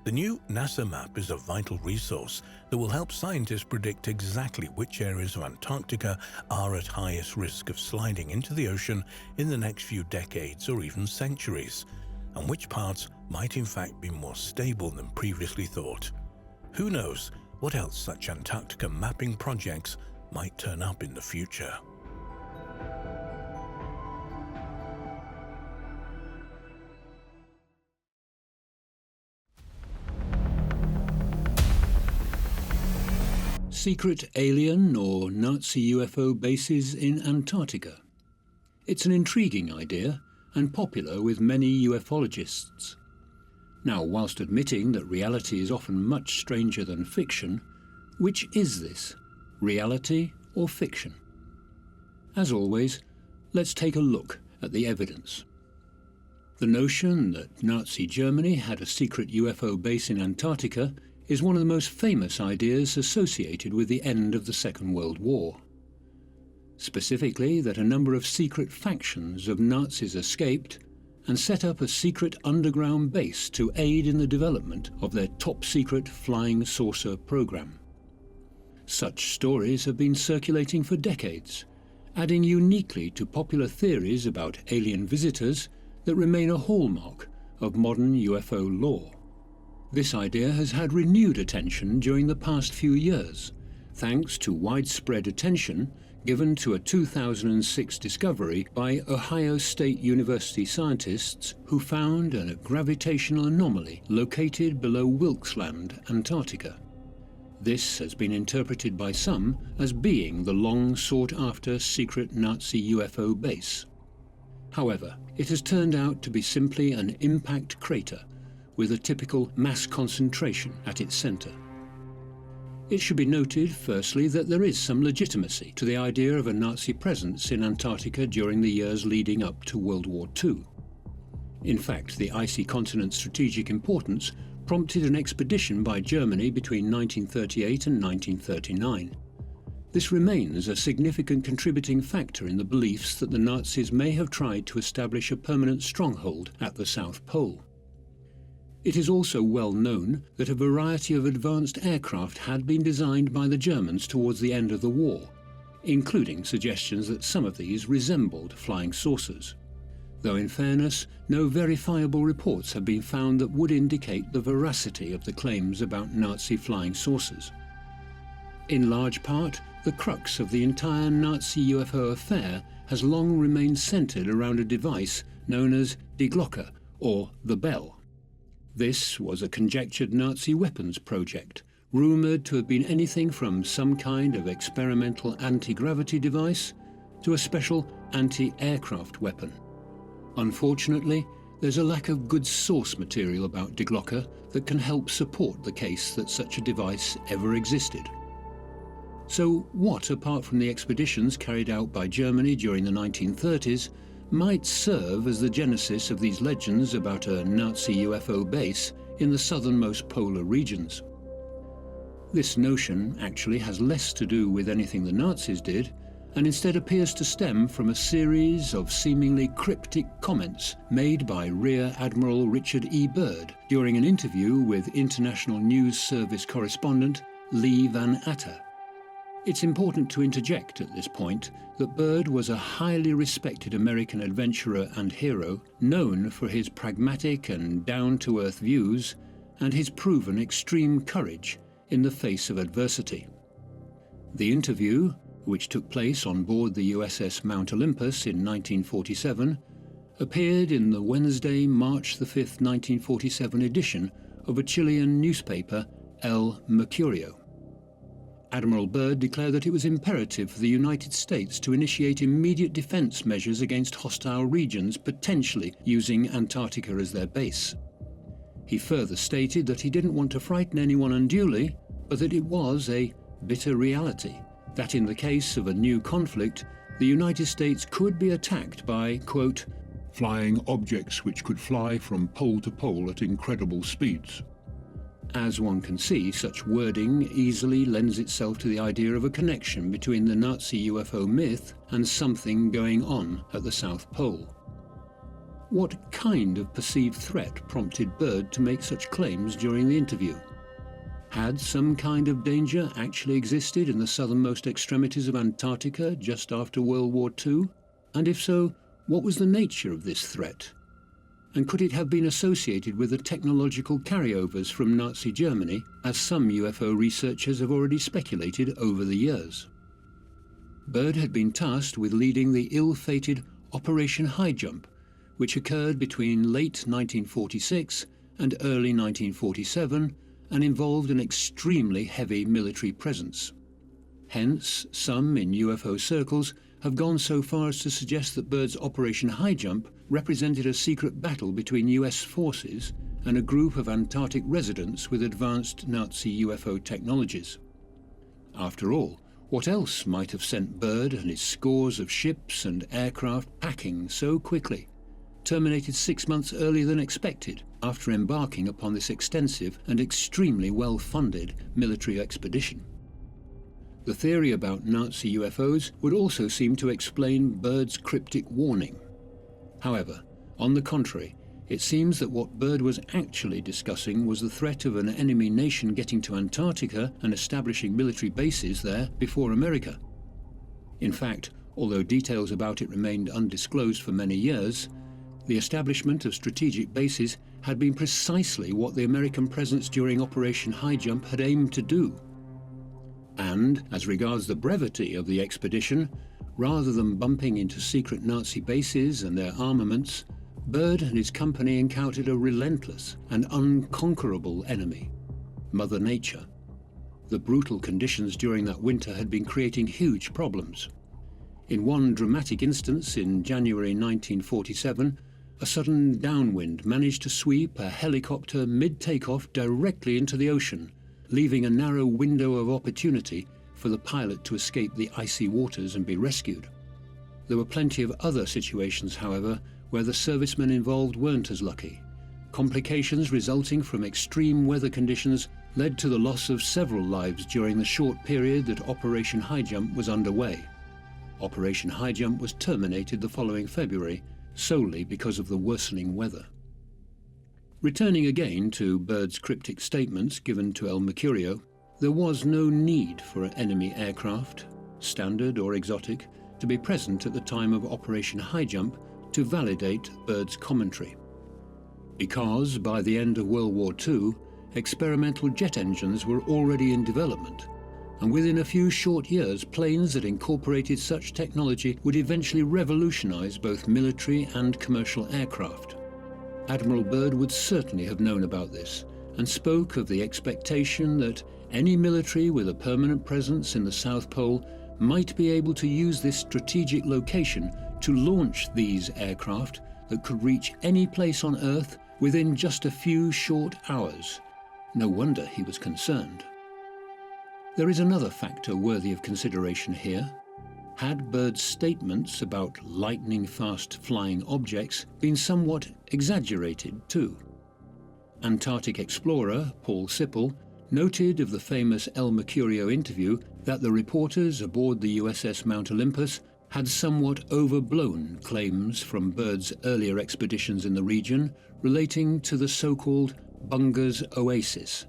A: The new NASA map is a vital resource that will help scientists predict exactly which areas of Antarctica are at highest risk of sliding into the ocean in the next few decades or even centuries, and which parts might in fact be more stable than previously thought. Who knows what else such Antarctica mapping projects might turn up in the future.
C: Secret alien or Nazi UFO bases in Antarctica. It's an intriguing idea and popular with many ufologists. Now, whilst admitting that reality is often much stranger than fiction, which is this, reality or fiction? As always, let's take a look at the evidence. The notion that Nazi Germany had a secret UFO base in Antarctica is one of the most famous ideas associated with the end of the Second World War. Specifically, that a number of secret factions of Nazis escaped and set up a secret underground base to aid in the development of their top-secret flying saucer program. Such stories have been circulating for decades, adding uniquely to popular theories about alien visitors that remain a hallmark of modern UFO lore. This idea has had renewed attention during the past few years, thanks to widespread attention given to a 2006 discovery by Ohio State University scientists who found a gravitational anomaly located below Wilkes Land, Antarctica. This has been interpreted by some as being the long sought-after secret Nazi UFO base. However, it has turned out to be simply an impact crater with a typical mass concentration at its center. It should be noted, firstly, that there is some legitimacy to the idea of a Nazi presence in Antarctica during the years leading up to World War II. In fact, the icy continent's strategic importance prompted an expedition by Germany between 1938 and 1939. This remains a significant contributing factor in the beliefs that the Nazis may have tried to establish a permanent stronghold at the South Pole. It is also well known that a variety of advanced aircraft had been designed by the Germans towards the end of the war, including suggestions that some of these resembled flying saucers. Though in fairness, no verifiable reports have been found that would indicate the veracity of the claims about Nazi flying saucers. In large part, the crux of the entire Nazi UFO affair has long remained centered around a device known as Die Glocke, or the bell. This was a conjectured Nazi weapons project, rumoured to have been anything from some kind of experimental anti-gravity device to a special anti-aircraft weapon. Unfortunately, there's a lack of good source material about Die Glocke that can help support the case that such a device ever existed. So what, apart from the expeditions carried out by Germany during the 1930s, might serve as the genesis of these legends about a Nazi UFO base in the southernmost polar regions? This notion actually has less to do with anything the Nazis did, and instead appears to stem from a series of seemingly cryptic comments made by Rear Admiral Richard E. Byrd during an interview with International News Service correspondent Lee Van Atta. It's important to interject at this point that Byrd was a highly respected American adventurer and hero, known for his pragmatic and down-to-earth views and his proven extreme courage in the face of adversity. The interview, which took place on board the USS Mount Olympus in 1947, appeared in the Wednesday, March the 5th, 1947 edition of a Chilean newspaper, El Mercurio. Admiral Byrd declared that it was imperative for the United States to initiate immediate defense measures against hostile regions, potentially using Antarctica as their base. He further stated that he didn't want to frighten anyone unduly, but that it was a bitter reality that in the case of a new conflict, the United States could be attacked by, quote, flying objects which could fly from pole to pole at incredible speeds. As one can see, such wording easily lends itself to the idea of a connection between the Nazi UFO myth and something going on at the South Pole. What kind of perceived threat prompted Byrd to make such claims during the interview? Had some kind of danger actually existed in the southernmost extremities of Antarctica just after World War II? And if so, what was the nature of this threat? And could it have been associated with the technological carryovers from Nazi Germany, as some UFO researchers have already speculated over the years? Byrd had been tasked with leading the ill-fated Operation Highjump, which occurred between late 1946 and early 1947 and involved an extremely heavy military presence. Hence, some in UFO circles have gone so far as to suggest that Byrd's Operation Highjump represented a secret battle between US forces and a group of Antarctic residents with advanced Nazi UFO technologies. After all, what else might have sent Byrd and his scores of ships and aircraft packing so quickly, terminated 6 months earlier than expected after embarking upon this extensive and extremely well-funded military expedition? The theory about Nazi UFOs would also seem to explain Byrd's cryptic warning. However, on the contrary, it seems that what Byrd was actually discussing was the threat of an enemy nation getting to Antarctica and establishing military bases there before America. In fact, although details about it remained undisclosed for many years, the establishment of strategic bases had been precisely what the American presence during Operation Highjump had aimed to do. And, as regards the brevity of the expedition, rather than bumping into secret Nazi bases and their armaments, Byrd and his company encountered a relentless and unconquerable enemy, Mother Nature. The brutal conditions during that winter had been creating huge problems. In one dramatic instance in January 1947, a sudden downwind managed to sweep a helicopter mid-takeoff directly into the ocean, leaving a narrow window of opportunity for the pilot to escape the icy waters and be rescued. There were plenty of other situations, however, where the servicemen involved weren't as lucky. Complications resulting from extreme weather conditions led to the loss of several lives during the short period that Operation Highjump was underway. Operation Highjump was terminated the following February, solely because of the worsening weather. Returning again to Byrd's cryptic statements given to El Mercurio, there was no need for enemy aircraft, standard or exotic, to be present at the time of Operation Highjump to validate Byrd's commentary. Because by the end of World War II, experimental jet engines were already in development, and within a few short years, planes that incorporated such technology would eventually revolutionize both military and commercial aircraft. Admiral Byrd would certainly have known about this, and spoke of the expectation that any military with a permanent presence in the South Pole might be able to use this strategic location to launch these aircraft that could reach any place on Earth within just a few short hours. No wonder he was concerned. There is another factor worthy of consideration here. Had Byrd's statements about lightning-fast flying objects been somewhat exaggerated too? Antarctic explorer Paul Sipple noted of the famous El Mercurio interview that the reporters aboard the USS Mount Olympus had somewhat overblown claims from Byrd's earlier expeditions in the region relating to the so-called Bunger's Oasis,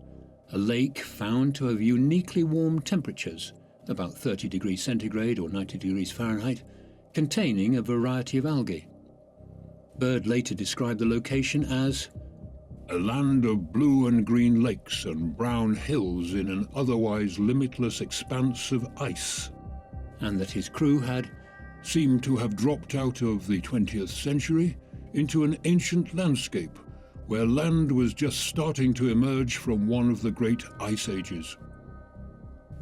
C: a lake found to have uniquely warm temperatures, about 30 degrees centigrade or 90 degrees Fahrenheit, containing a variety of algae. Byrd later described the location as a land of blue and green lakes and brown hills in an otherwise limitless expanse of ice, and that his crew had seemed to have dropped out of the 20th century into an ancient landscape where land was just starting to emerge from one of the great ice ages.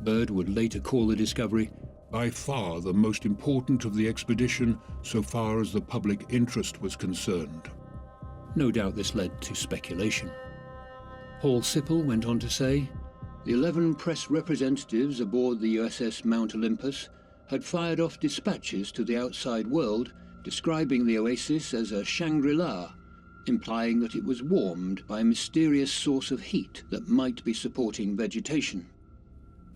C: Byrd would later call the discovery by far the most important of the expedition so far as the public interest was concerned. No doubt this led to speculation. Paul Sipple went on to say, the 11 press representatives aboard the USS Mount Olympus had fired off dispatches to the outside world describing the oasis as a Shangri-La, implying that it was warmed by a mysterious source of heat that might be supporting vegetation.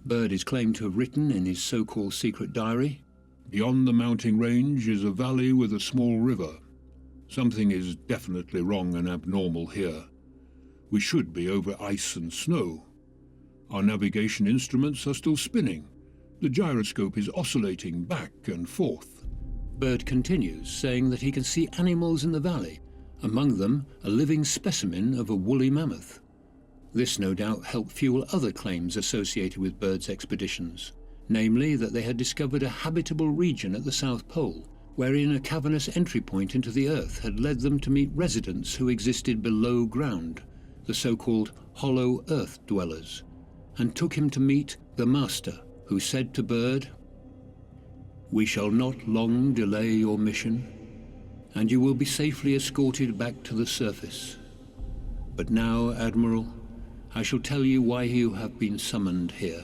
C: Byrd is claimed to have written in his so-called secret diary, beyond the mountain range is a valley with a small river. Something is definitely wrong and abnormal here. We should be over ice and snow. Our navigation instruments are still spinning. The gyroscope is oscillating back and forth. Byrd continues, saying that he can see animals in the valley, among them a living specimen of a woolly mammoth. This no doubt helped fuel other claims associated with Byrd's expeditions, namely that they had discovered a habitable region at the South Pole, wherein a cavernous entry point into the Earth had led them to meet residents who existed below ground, the so-called hollow Earth dwellers, and took him to meet the Master, who said to Byrd, "We shall not long delay your mission, and you will be safely escorted back to the surface. But now, Admiral, I shall tell you why you have been summoned here.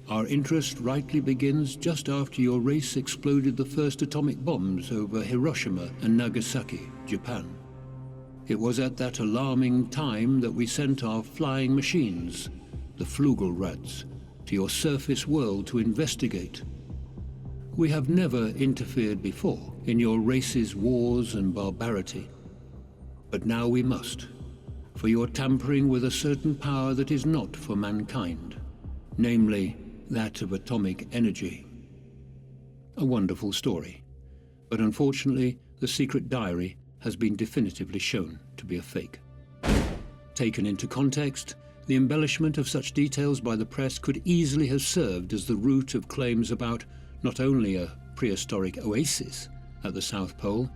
C: Our interest rightly begins just after your race exploded the first atomic bombs over Hiroshima and Nagasaki, Japan. It was at that alarming time that we sent our flying machines, the Flugelrads, to your surface world to investigate. We have never interfered before in your race's wars and barbarity. But now we must, for you are tampering with a certain power that is not for mankind, namely that of atomic energy." A wonderful story, but unfortunately the secret diary has been definitively shown to be a fake. Taken into context, the embellishment of such details by the press could easily have served as the root of claims about not only a prehistoric oasis at the South Pole,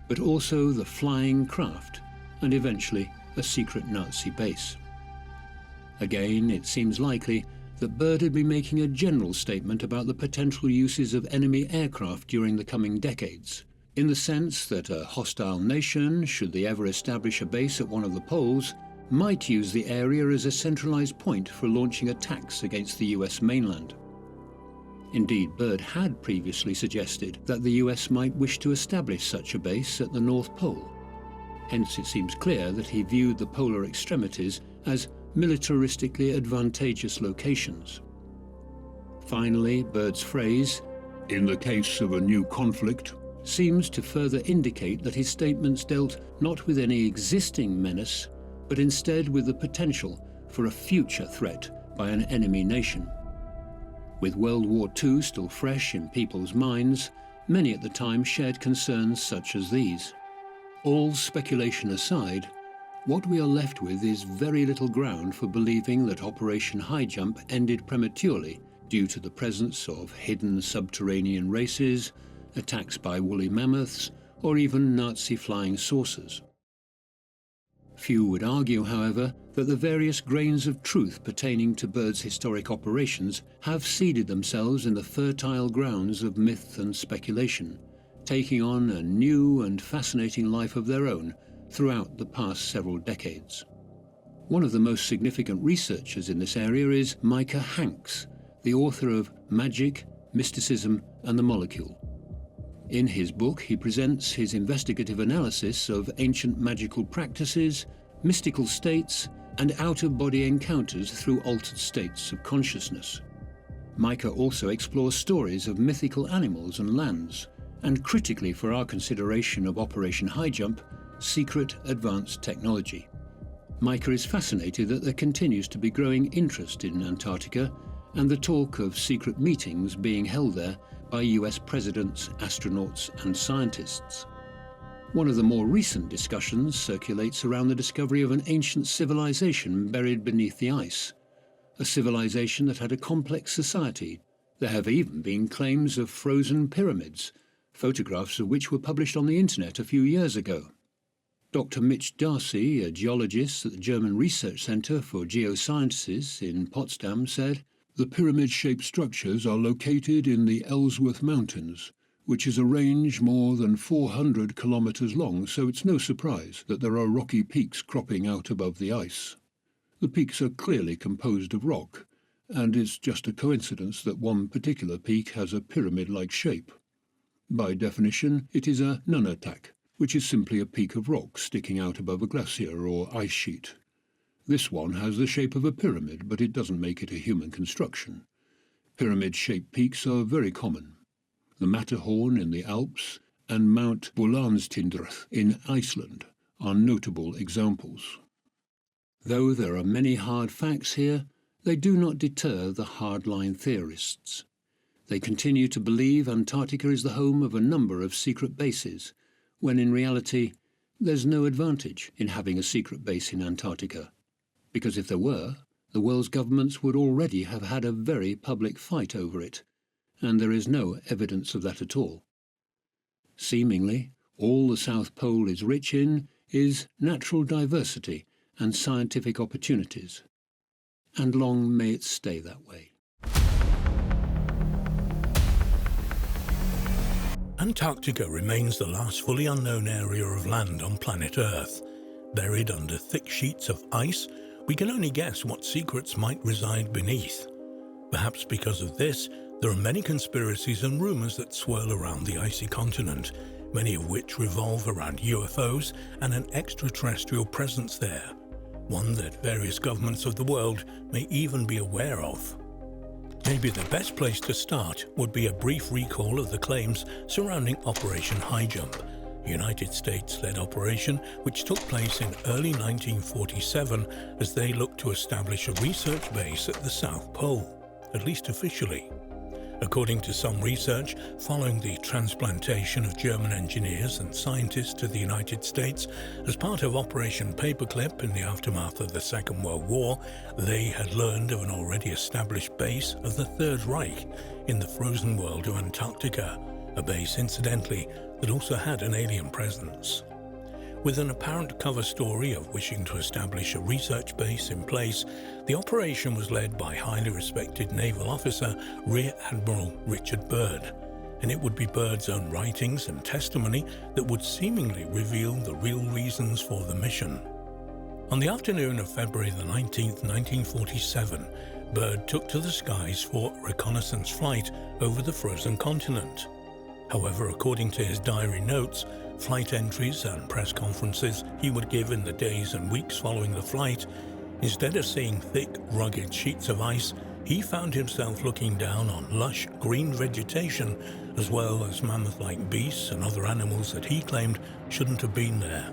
C: but also the flying craft and eventually a secret Nazi base. Again, it seems likely that Byrd had been making a general statement about the potential uses of enemy aircraft during the coming decades, in the sense that a hostile nation, should they ever establish a base at one of the poles, might use the area as a centralized point for launching attacks against the US mainland. Indeed, Byrd had previously suggested that the US might wish to establish such a base at the North Pole. Hence it seems clear that he viewed the polar extremities as militaristically advantageous locations. Finally, Byrd's phrase, "in the case of a new conflict," seems to further indicate that his statements dealt not with any existing menace, but instead with the potential for a future threat by an enemy nation. With World War II still fresh in people's minds, many at the time shared concerns such as these. All speculation aside, what we are left with is very little ground for believing that Operation Highjump ended prematurely due to the presence of hidden subterranean races, attacks by woolly mammoths, or even Nazi flying saucers. Few would argue, however, that the various grains of truth pertaining to Byrd's historic operations have seeded themselves in the fertile grounds of myth and speculation, taking on a new and fascinating life of their own throughout the past several decades. One of the most significant researchers in this area is Micah Hanks, the author of Magic, Mysticism and the Molecule. In his book, he presents his investigative analysis of ancient magical practices, mystical states, and out-of-body encounters through altered states of consciousness. Micah also explores stories of mythical animals and lands, and critically for our consideration of Operation Highjump, secret advanced technology. Micah is fascinated that there continues to be growing interest in Antarctica and the talk of secret meetings being held there by US presidents, astronauts and scientists. One of the more recent discussions circulates around the discovery of an ancient civilization buried beneath the ice, a civilization that had a complex society. There have even been claims of frozen pyramids, photographs of which were published on the internet a few years ago. Dr. Mitch Darcy, a geologist at the German Research Center for Geosciences in Potsdam, said, "The pyramid-shaped structures are located in the Ellsworth Mountains, which is a range more than 400 kilometers long, so it's no surprise that there are rocky peaks cropping out above the ice. The peaks are clearly composed of rock, and it's just a coincidence that one particular peak has a pyramid-like shape. By definition, it is a nunatak, which is simply a peak of rock sticking out above a glacier or ice sheet. This one has the shape of a pyramid, but it doesn't make it a human construction. Pyramid-shaped peaks are very common. The Matterhorn in the Alps and Mount Búlandstindur in Iceland are notable examples. Though there are many hard facts here, they do not deter the hardline theorists. They continue to believe Antarctica is the home of a number of secret bases, when in reality there's no advantage in having a secret base in Antarctica, because if there were, the world's governments would already have had a very public fight over it, and there is no evidence of that at all. Seemingly, all the South Pole is rich in is natural diversity and scientific opportunities, and long may it stay that way.
A: Antarctica remains the last fully unknown area of land on planet Earth. Buried under thick sheets of ice, we can only guess what secrets might reside beneath. Perhaps because of this, there are many conspiracies and rumors that swirl around the icy continent, many of which revolve around UFOs and an extraterrestrial presence there, one that various governments of the world may even be aware of. Maybe the best place to start would be a brief recall of the claims surrounding Operation Highjump, a United States-led operation which took place in early 1947 as they looked to establish a research base at the South Pole, at least officially. According to some research, following the transplantation of German engineers and scientists to the United States as part of Operation Paperclip in the aftermath of the Second World War, they had learned of an already established base of the Third Reich in the frozen world of Antarctica, a base, incidentally, that also had an alien presence. With an apparent cover story of wishing to establish a research base in place, the operation was led by highly respected naval officer Rear Admiral Richard Byrd, and it would be Byrd's own writings and testimony that would seemingly reveal the real reasons for the mission. On the afternoon of February the 19th, 1947, Byrd took to the skies for a reconnaissance flight over the frozen continent. However, according to his diary notes, flight entries and press conferences he would give in the days and weeks following the flight, instead of seeing thick, rugged sheets of ice, he found himself looking down on lush green vegetation, as well as mammoth-like beasts and other animals that he claimed shouldn't have been there.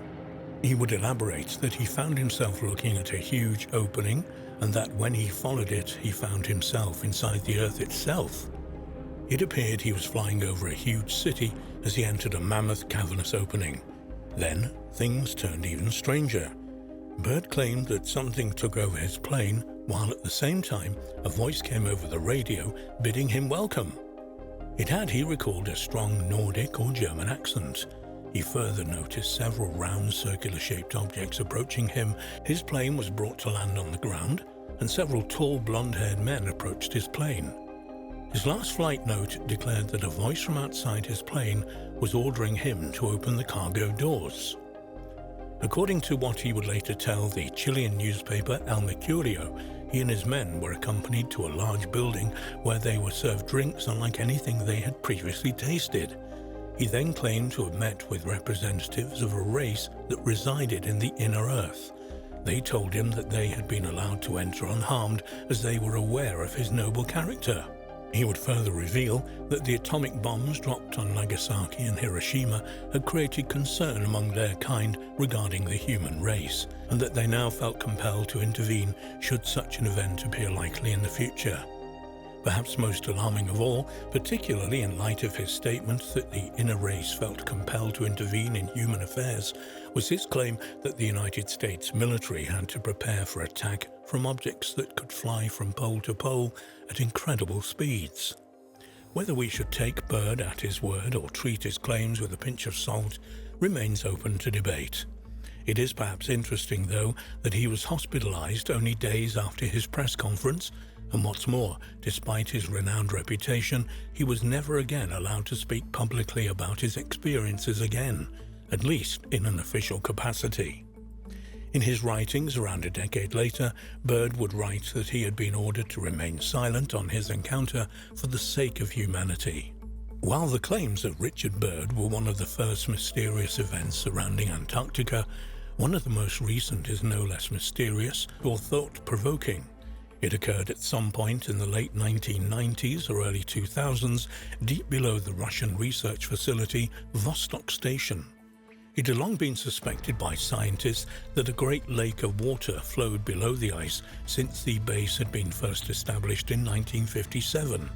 A: He would elaborate that he found himself looking at a huge opening, and that when he followed it, he found himself inside the Earth itself. It appeared he was flying over a huge city as he entered a mammoth cavernous opening. Then, things turned even stranger. Byrd claimed that something took over his plane, while at the same time, a voice came over the radio bidding him welcome. It had, he recalled, a strong Nordic or German accent. He further noticed several round, circular-shaped objects approaching him. His plane was brought to land on the ground, and several tall, blonde-haired men approached his plane. His last flight note declared that a voice from outside his plane was ordering him to open the cargo doors. According to what he would later tell the Chilean newspaper El Mercurio, he and his men were accompanied to a large building where they were served drinks unlike anything they had previously tasted. He then claimed to have met with representatives of a race that resided in the inner earth. They told him that they had been allowed to enter unharmed as they were aware of his noble character. He would further reveal that the atomic bombs dropped on Nagasaki and Hiroshima had created concern among their kind regarding the human race, and that they now felt compelled to intervene should such an event appear likely in the future. Perhaps most alarming of all, particularly in light of his statement that the inner race felt compelled to intervene in human affairs, was his claim that the United States military had to prepare for attack from objects that could fly from pole to pole at incredible speeds. Whether we should take Byrd at his word or treat his claims with a pinch of salt remains open to debate. It is perhaps interesting, though, that he was hospitalized only days after his press conference, and what's more, despite his renowned reputation, he was never again allowed to speak publicly about his experiences again, at least in an official capacity. In his writings around a decade later, Byrd would write that he had been ordered to remain silent on his encounter for the sake of humanity. While the claims of Richard Byrd were one of the first mysterious events surrounding Antarctica, one of the most recent is no less mysterious or thought-provoking. It occurred at some point in the late 1990s or early 2000s, deep below the Russian research facility Vostok Station. It had long been suspected by scientists that a great lake of water flowed below the ice since the base had been first established in 1957.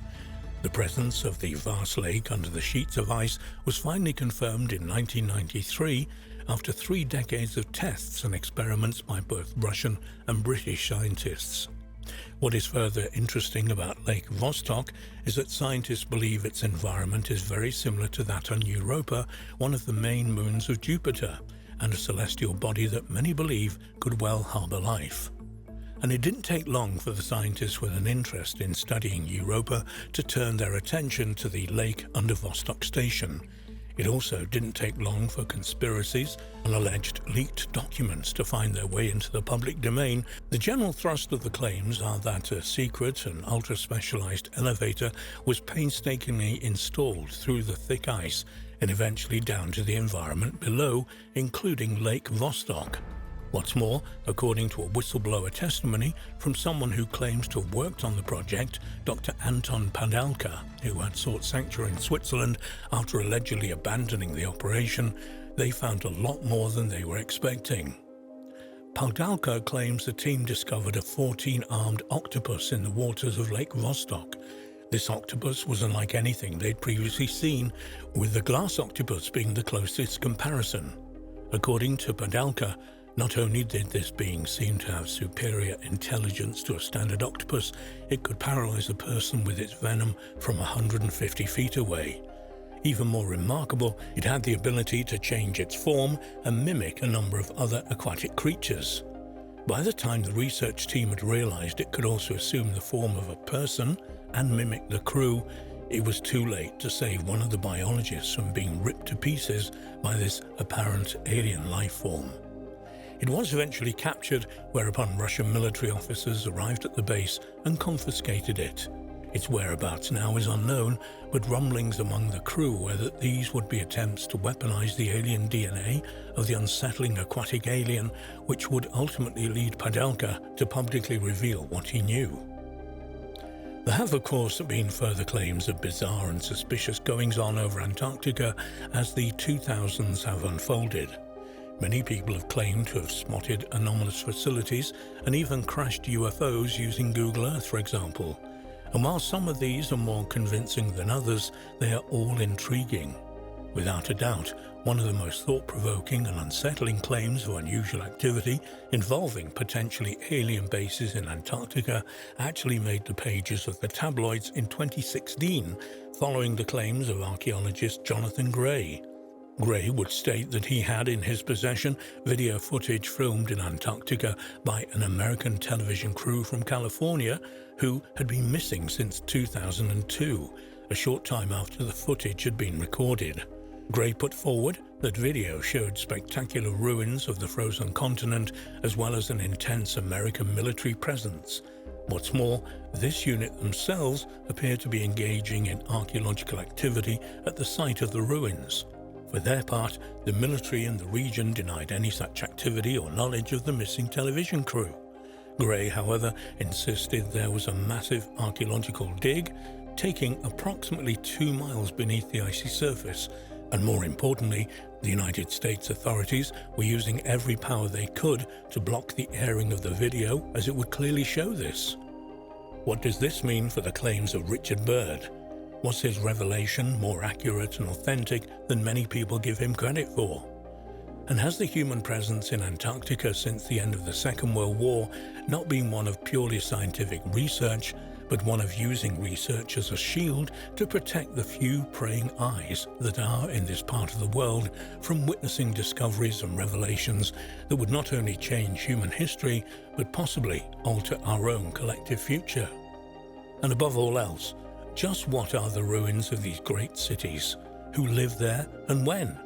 A: The presence of the vast lake under the sheets of ice was finally confirmed in 1993 after 3 decades of tests and experiments by both Russian and British scientists. What is further interesting about Lake Vostok is that scientists believe its environment is very similar to that on Europa, one of the main moons of Jupiter, and a celestial body that many believe could well harbour life. And it didn't take long for the scientists with an interest in studying Europa to turn their attention to the lake under Vostok Station. It also didn't take long for conspiracies and alleged leaked documents to find their way into the public domain. The general thrust of the claims are that a secret and ultra-specialized elevator was painstakingly installed through the thick ice and eventually down to the environment below, including Lake Vostok. What's more, according to a whistleblower testimony from someone who claims to have worked on the project, Dr. Anton Padalka, who had sought sanctuary in Switzerland after allegedly abandoning the operation, they found a lot more than they were expecting. Padalka claims the team discovered a 14-armed octopus in the waters of Lake Vostok. This octopus was unlike anything they'd previously seen, with the glass octopus being the closest comparison. According to Padalka, not only did this being seem to have superior intelligence to a standard octopus, it could paralyze a person with its venom from 150 feet away. Even more remarkable, it had the ability to change its form and mimic a number of other aquatic creatures. By the time the research team had realized it could also assume the form of a person and mimic the crew, it was too late to save one of the biologists from being ripped to pieces by this apparent alien life form. It was eventually captured, whereupon Russian military officers arrived at the base and confiscated it. Its whereabouts now is unknown, but rumblings among the crew were that these would be attempts to weaponize the alien DNA of the unsettling aquatic alien, which would ultimately lead Padalka to publicly reveal what he knew. There have, of course, been further claims of bizarre and suspicious goings-on over Antarctica as the 2000s have unfolded. Many people have claimed to have spotted anomalous facilities and even crashed UFOs using Google Earth, for example. And while some of these are more convincing than others, they are all intriguing. Without a doubt, one of the most thought-provoking and unsettling claims of unusual activity involving potentially alien bases in Antarctica actually made the pages of the tabloids in 2016, following the claims of archaeologist Jonathan Gray. Gray would state that he had in his possession video footage filmed in Antarctica by an American television crew from California who had been missing since 2002, a short time after the footage had been recorded. Gray put forward that video showed spectacular ruins of the frozen continent as well as an intense American military presence. What's more, this unit themselves appeared to be engaging in archaeological activity at the site of the ruins. For their part, the military in the region denied any such activity or knowledge of the missing television crew. Gray, however, insisted there was a massive archaeological dig taking approximately 2 miles beneath the icy surface, and more importantly, the United States authorities were using every power they could to block the airing of the video, as it would clearly show this. What does this mean for the claims of Richard Byrd? Was his revelation more accurate and authentic than many people give him credit for? And has the human presence in Antarctica since the end of the Second World War not been one of purely scientific research, but one of using research as a shield to protect the few praying eyes that are in this part of the world from witnessing discoveries and revelations that would not only change human history, but possibly alter our own collective future? And above all else, just what are the ruins of these great cities? Who lived there and when?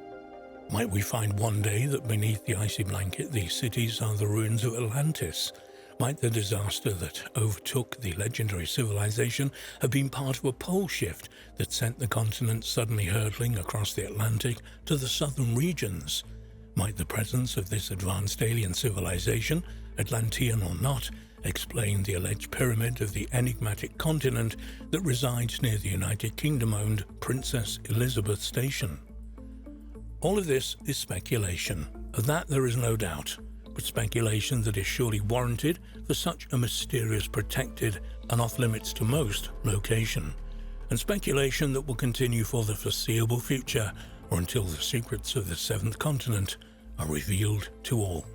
A: Might we find one day that beneath the icy blanket these cities are the ruins of Atlantis? Might the disaster that overtook the legendary civilization have been part of a pole shift that sent the continent suddenly hurtling across the Atlantic to the southern regions? Might the presence of this advanced alien civilization, Atlantean or not, explain the alleged pyramid of the enigmatic continent that resides near the United Kingdom-owned Princess Elizabeth Station? All of this is speculation. Of that there is no doubt, but speculation that is surely warranted for such a mysterious, protected, and off-limits to most location, and speculation that will continue for the foreseeable future or until the secrets of the seventh continent are revealed to all.